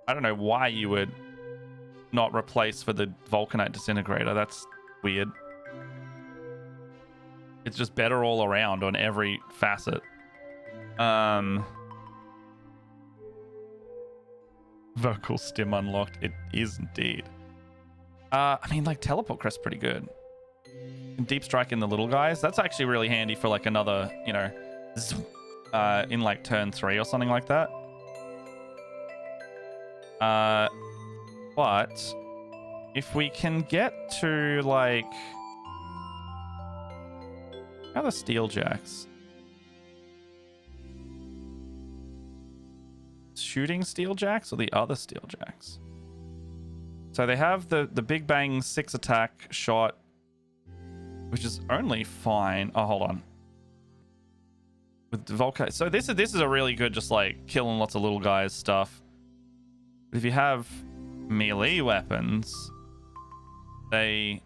I don't know why you would not replace for the Vulcanite Disintegrator. That's weird. It's just better all around on every facet. Vocal stim unlocked. It is indeed. I mean, like, teleport crest pretty good. Deep strike in the little guys. That's actually really handy for like another, you know, in like turn 3 or something like that. But if we can get to like, how are the Steeljacks? Shooting Steeljacks or the other Steeljacks? So they have the Big Bang 6 attack shot, which is only fine. Oh, hold on. With Volca. So this is a really good just like killing lots of little guys stuff. If you have melee weapons, they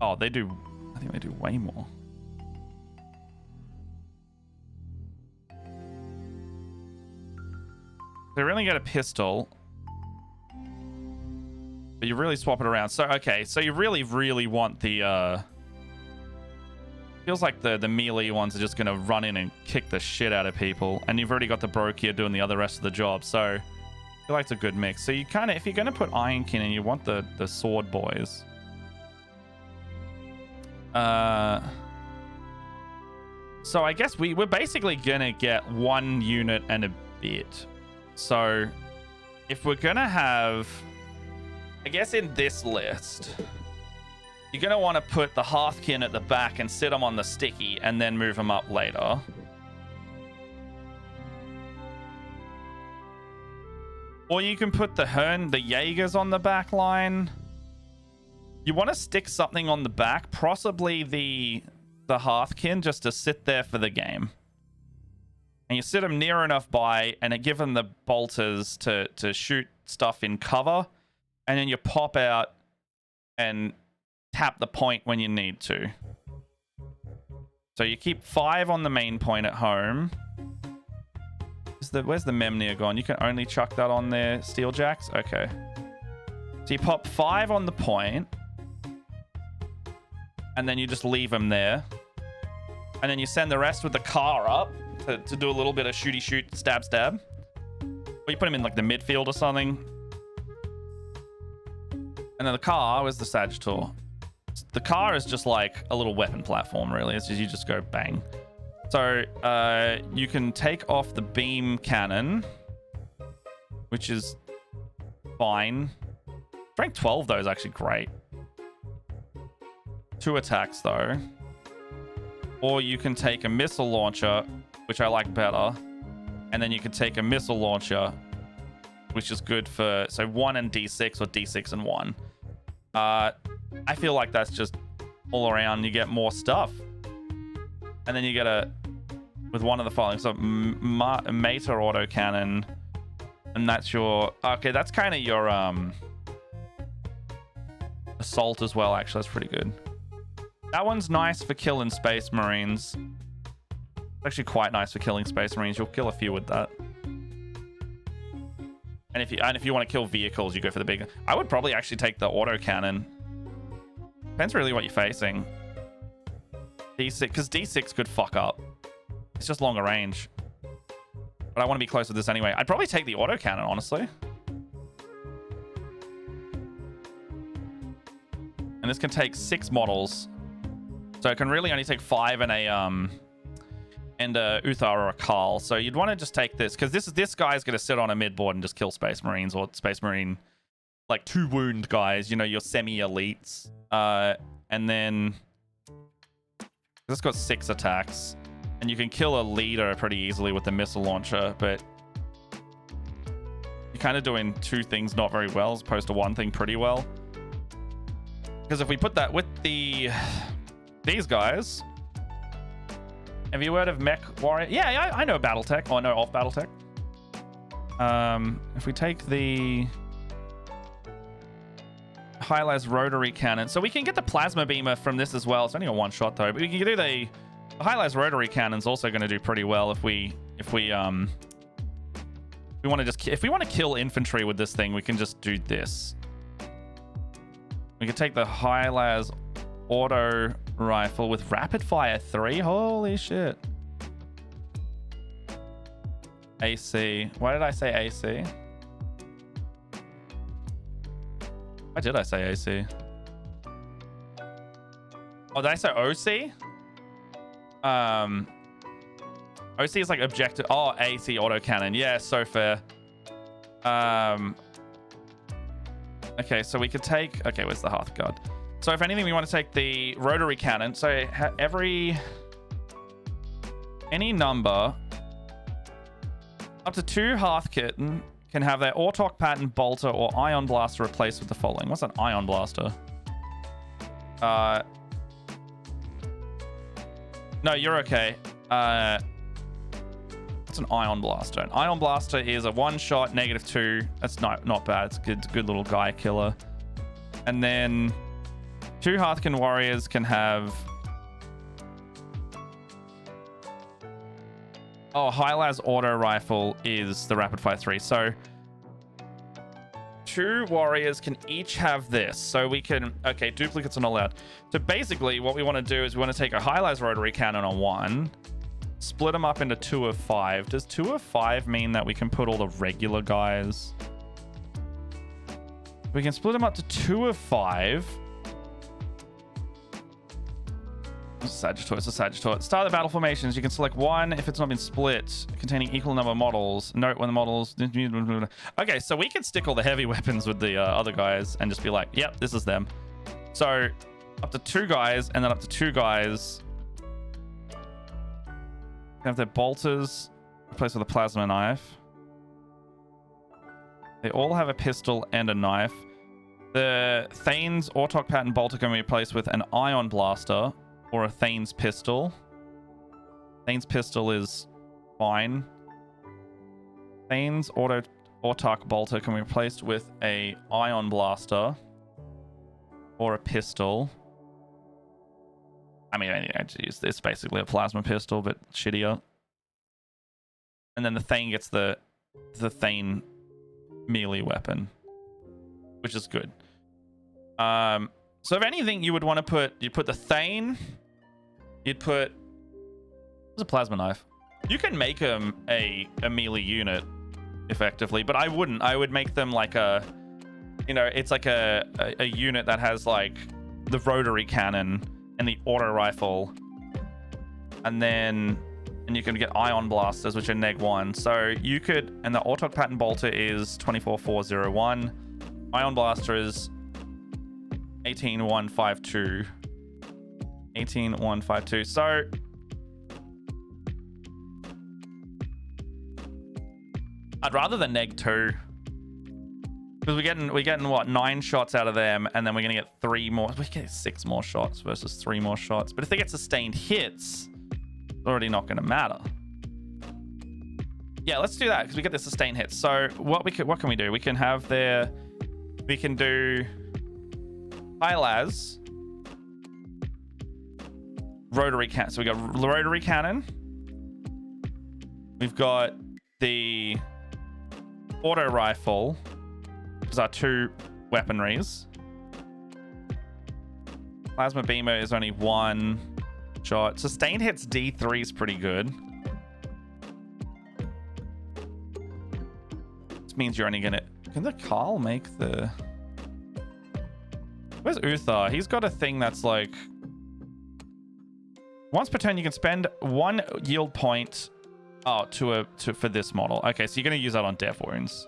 do, I think they do way more. They really get a pistol, but you really swap it around. So okay, so you really want the feels like the melee ones are just gonna run in and kick the shit out of people, and you've already got the Broke here doing the other rest of the job. So I feel like it's a good mix. So you kind of, if you're going to put Ironkin in, you want the sword boys. So I guess we're basically going to get 1 unit and a bit. So if we're going to have, I guess in this list, you're going to want to put the Hearthkin at the back and sit them on the sticky and then move them up later. Or you can put the Jaegers on the back line. You want to stick something on the back, possibly the Hearthkin, just to sit there for the game. And you sit them near enough by, and give them the bolters to shoot stuff in cover. And then you pop out and tap the point when you need to. So you keep 5 on the main point at home. Where's the Memnir gone? You can only chuck that on there, Steeljacks? Okay. So you pop 5 on the point, and then you just leave them there. And then you send the rest with the car up to do a little bit of shooty shoot, stab stab. Or you put them in like the midfield or something. And then the car was the Sagittor. The car is just like a little weapon platform, really. It's just, you just go bang. So you can take off the beam cannon, which is fine. Strength 12 though is actually great. 2 attacks though. Or you can take a missile launcher, which I like better. And then you can take a missile launcher, which is good for, so 1 and D6 or D6 and 1. I feel like that's just all around, you get more stuff. And then you get with one of the following. So Mater autocannon. And that's your, okay, that's kind of your assault as well, actually. That's pretty good. That one's nice for killing Space Marines. It's actually quite nice for killing Space Marines. You'll kill a few with that. And if you want to kill vehicles, you go for the bigger. I would probably actually take the autocannon. Depends really what you're facing. D6, because D6 could fuck up. It's just longer range. But I want to be close with this anyway. I'd probably take the autocannon, honestly. And this can take 6 models. So it can really only take 5 and a Uthar or a Carl. So you'd want to just take this, because this guy's going to sit on a mid board and just kill Space Marines or Space Marine, like 2 wound guys, you know, your semi-elites. And then this got 6 attacks. And you can kill a leader pretty easily with the missile launcher, but you're kind of doing 2 things not very well as opposed to 1 thing pretty well. Because if we put that with these guys, have you heard of Mech Warrior? Yeah, I know Battletech. Oh, no, off Battletech. If we take the Hylas rotary cannon, so we can get the plasma beamer from this as well. It's only a 1 shot though, but we can do the Hylas rotary cannon's also going to do pretty well if we want to kill infantry with this thing, we can just do this. We can take the Hylas auto rifle with rapid fire 3. Holy shit. AC. Why did I say AC? Why did I say AC? Oh, did I say OC? OC is like objective. Oh, AC autocannon. Yeah, so fair. Okay, so we could take... Okay, where's the Hearthguard? So if anything, we want to take the rotary cannon. So any number up to 2 Hearthkitten can have their Autok Pattern Bolter or Ion Blaster replaced with the following. What's an Ion Blaster? No, you're okay. What's an Ion Blaster? An Ion Blaster is a 1-shot, -2. That's not bad. It's a good little guy killer. And then 2 Hearthkin Warriors can have... Oh, Hylas Auto Rifle is the Rapid Fire 3. So 2 warriors can each have this. So we can... Okay, duplicates are not allowed. So basically, what we want to do is we want to take a Hylas Rotary Cannon on 1, split them up into 2 of 5. Does 2 of 5 mean that we can put all the regular guys? We can split them up to 2 of 5. It's a Sagittarius. Start the battle formations. You can select 1 if it's not been split, containing equal number of models. Note when the models... Okay, so we can stick all the heavy weapons with the other guys and just be like, yep, this is them. So up to 2 guys, and then up to 2 guys have their bolters replaced with a plasma knife. They all have a pistol and a knife. The Thane's Autok Pattern Bolter can be replaced with an Ion Blaster or a Thane's Pistol. Thane's Pistol is fine. Thane's Autok Bolter can be replaced with a Ion Blaster or a pistol. I mean, I just use this, basically a plasma pistol, but shittier. And then the Thane gets the Thane melee weapon, which is good. So if anything, you would want to you'd put the Thane, you'd put... What's a plasma knife? You can make them a melee unit, effectively, but I wouldn't. I would make them like a... You know, it's like a unit that has like the rotary cannon and the auto rifle. And you can get ion blasters, which are -1. So you could... And the Autok Pattern Bolter is 24401. Ion Blaster is 18152. 18152. So I'd rather the -2, because we're getting what, 9 shots out of them, and then we're gonna get 3 more. We get 6 more shots versus 3 more shots. But if they get sustained hits, it's already not gonna matter. Yeah, let's do that, because we get the sustained hits. So what can we do? We can do Hylas rotary cannon. So we got rotary cannon. We've got the auto rifle, which is our 2 weaponries. Plasma beamer is only 1 shot. Sustained hits D3 is pretty good. means you're only gonna... Can the Carl make the... Where's Uthar? He's got a thing that's like... Once per turn, you can spend 1 yield point for this model. Okay, so you're going to use that on death wounds.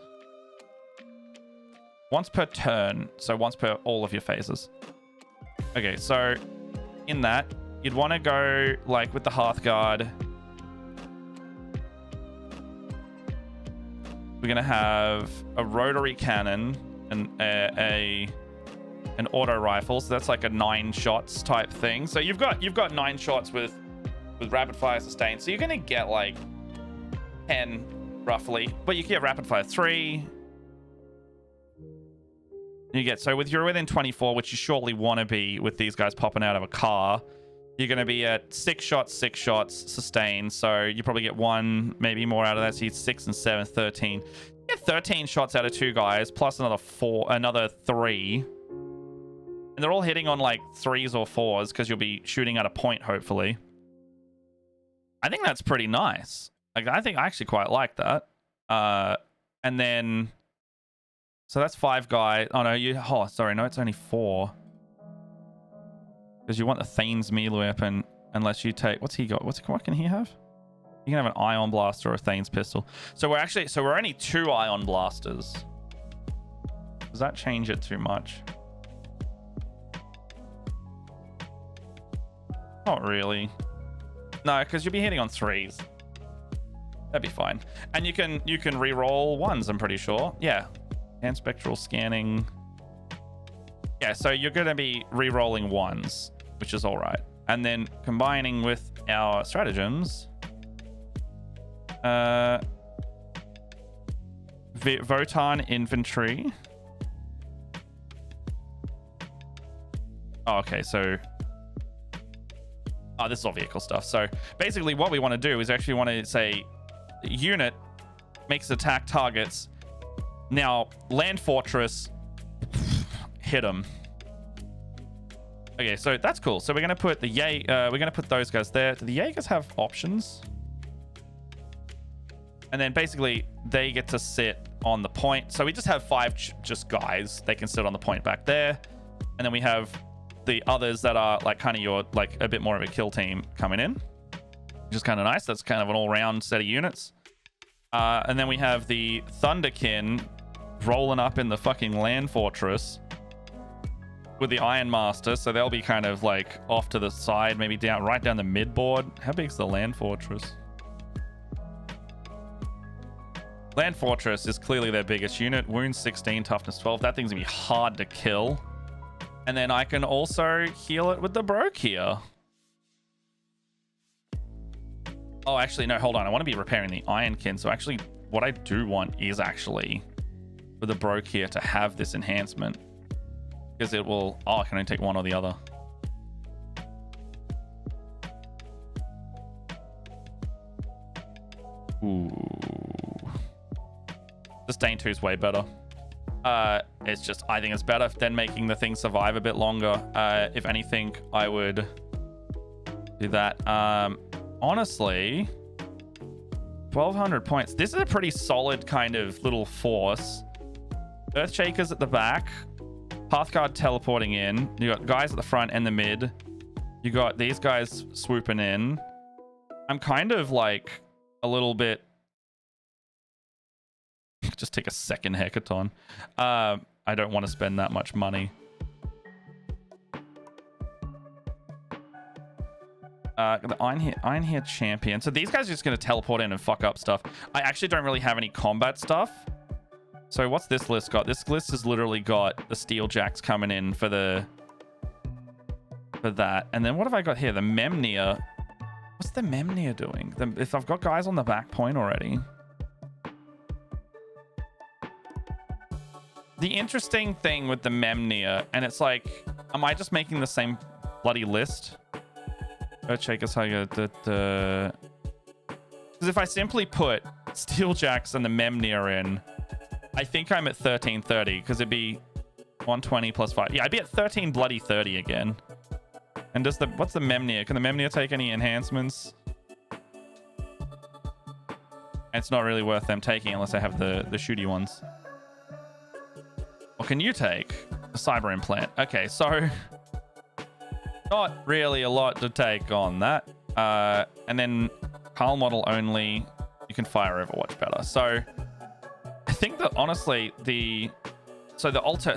Once per turn, so once per all of your phases. Okay, so in that, you'd want to go like with the Hearthguard. We're going to have a rotary cannon and an auto rifle, so that's like a 9 shots type thing. So you've got 9 shots with rapid fire sustain, so you're gonna get like 10 roughly, but you get rapid fire 3. You get, so you're within 24, which you shortly want to be with these guys popping out of a car. You're going to be at 6 shots sustain, so you probably get 1 maybe more out of that. So you get 6 and 7, 13. You get 13 shots out of 2 guys plus another 3. And they're all hitting on like 3s or 4s because you'll be shooting at a point, hopefully. I think that's pretty nice. Like, I actually quite like that. And then, so that's 5 guys. Oh no, sorry, no, it's only 4. Because you want the Thane's melee weapon, unless you take, what's he got? What can he have? You can have an Ion Blaster or a Thane's pistol. So we're only 2 Ion Blasters. Does that change it too much? Not really. No, because you'll be hitting on 3s. That'd be fine. And you can re-roll 1s, I'm pretty sure. Yeah. And spectral scanning. Yeah, so you're going to be re-rolling 1s, which is all right. And then combining with our stratagems, Votann infantry. Oh, okay, so... Oh, this is all vehicle stuff. So basically what we want to do is actually want to say unit makes attack targets. Now, land fortress, hit them. Okay, so that's cool. So we're going to put the we're going to put those guys there. Do the Jaegers have options? And then basically they get to sit on the point. So we just have 5 just guys. They can sit on the point back there. And then we have the others that are like kind of your, like a bit more of a kill team coming in, which is kind of nice. That's kind of an all-round set of units. And then we have the Thunderkin rolling up in the fucking land fortress with the Iron Master. So they'll be kind of like off to the side, maybe right down the mid board. How big's the land fortress? Land fortress is clearly their biggest unit. Wounds 16, toughness 12. That thing's gonna be hard to kill. And then I can also heal it with the Broke here. Oh, actually, no, hold on. I want to be repairing the Ironkin. So actually, what I do want is actually for the Broke here to have this enhancement. Because it will... Oh, I can only take one or the other. Ooh. Sustain 2 is way better. It's just, I think it's better than making the thing survive a bit longer. If anything, I would do that. Honestly, 1,200 points. This is a pretty solid kind of little force. Earthshakers at the back. Hearthguard teleporting in. You got guys at the front and the mid. You got these guys swooping in. I'm kind of like a little bit... Just take a second hackathon. I don't want to spend that much money. The Iron here champion. So these guys are just going to teleport in and fuck up stuff. I actually don't really have any combat stuff. So what's this list got? This list has literally got the Steel Jacks coming in for that. And then what have I got here? The Memnir. What's the Memnir doing? If I've got guys on the back point already. The interesting thing with the Memnir, and it's like, am I just making the same bloody list? Earthshakers, how you because if I simply put Steeljacks and the Memnir in, I think I'm at 1330 because it'd be 120 plus 5. Yeah, I'd be at 13 bloody 30 again. And what's the Memnir? Can the Memnir take any enhancements? It's not really worth them taking unless they have the shooty ones. What can you take? A cyber implant. Okay, so not really a lot to take on that. And then Carl model only. You can fire Overwatch better. So I think that honestly so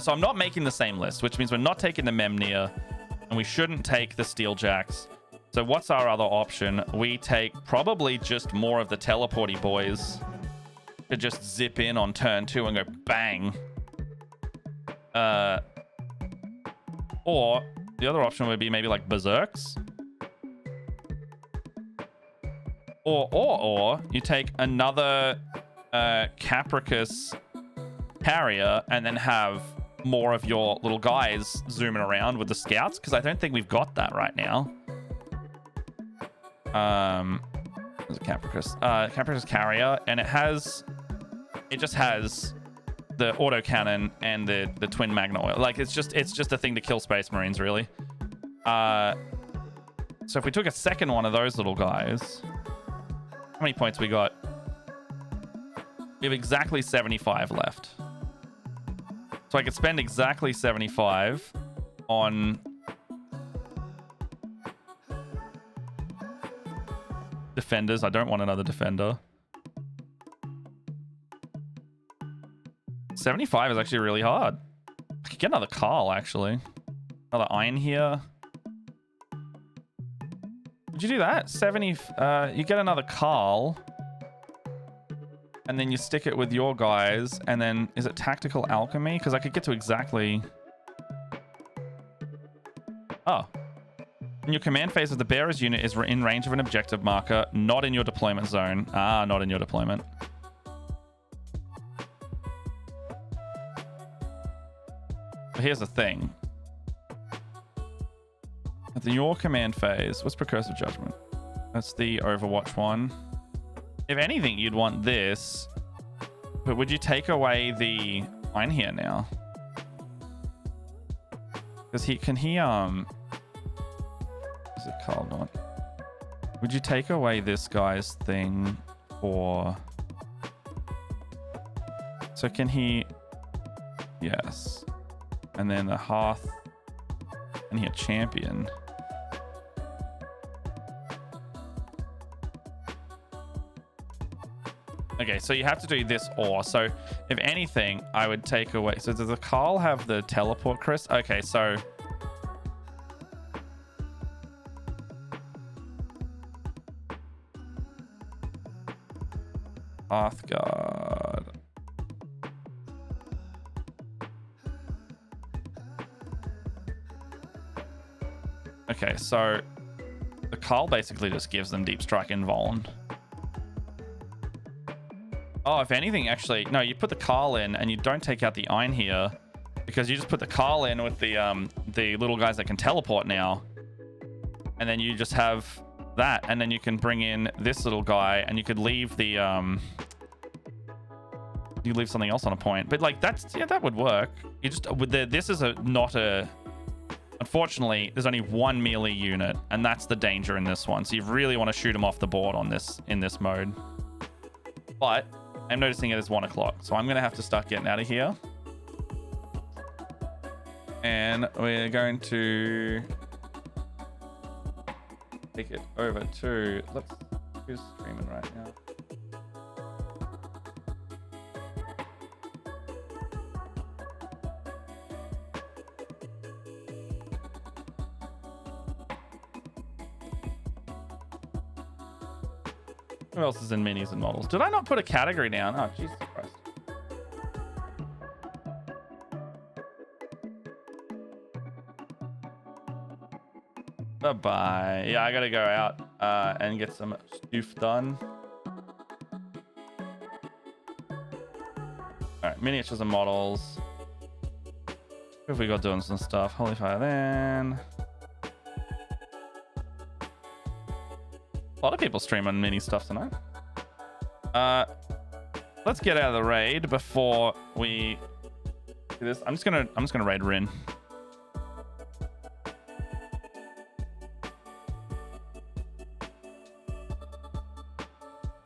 I'm not making the same list, which means we're not taking the Memnir, and we shouldn't take the Steeljacks. So what's our other option? We take probably just more of the teleporty boys to just zip in on turn 2 and go bang. Or the other option would be maybe like Berserks. Or you take another Capricus Harrier and then have more of your little guys zooming around with the scouts, because I don't think we've got that right now. There's a Capricus Carrier, and it just has the autocannon and the twin magna oil. Like it's just a thing to kill Space Marines, really. So if we took a second one of those little guys, how many points we got? We have exactly 75 left. So I could spend exactly 75 on defenders. I don't want another defender. 75 is actually really hard. I could get another Carl, actually. Another Iron here. Would you do that? 70. You get another Carl. And then you stick it with your guys. And then, is it Tactical Alchemy? Because I could get to exactly... Oh. In your command phase of the bearer's unit is in range of an objective marker, not in your deployment zone. Ah, not in your deployment. But here's the thing. At your command phase, what's Precursive Judgment? That's the Overwatch one. If anything, you'd want this. But would you take away the line here now? Because is it called on? Would you take away this guy's thing for... So can he... Yes. And then the Hearth... And he a champion. Okay, so you have to do this or. So if anything, I would take away... So does the Carl have the teleport, Chris? Okay, so... Hearthguard. Okay, so the Carl basically just gives them Deep Strike and Vuln. Oh, if anything, actually, no, you put the Carl in and you don't take out the Iron here because you just put the Carl in with the little guys that can teleport now. And then you just have that, and then you can bring in this little guy and you could leave the you leave something else on a point. But like that would work. You just this is not a unfortunately, there's only one melee unit, and that's the danger in this one. So you really want to shoot them off the board on in this mode. But I'm noticing it is 1 o'clock, so I'm gonna have to start getting out of here. And we're going to take it over to who's streaming right now? Who else is in minis and models? Did I not put a category down? Oh, Jesus Christ. Bye-bye. Yeah, I gotta go out and get some stuff done. Alright, miniatures and models. Who have we got doing some stuff? Holy Fire then. A lot of people stream on mini stuff tonight. Let's get out of the raid before we do this. I'm just gonna raid Rin.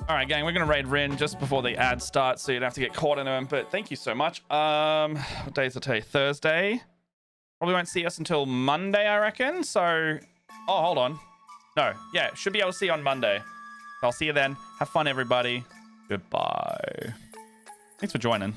All right, gang, we're going to raid Rin just before the ads start, so you don't have to get caught in them. But thank you so much. What day is it today? Thursday. Probably won't see us until Monday, I reckon. So, oh, hold on. No, yeah, should be able to see you on Monday. I'll see you then. Have fun, everybody. Goodbye. Thanks for joining.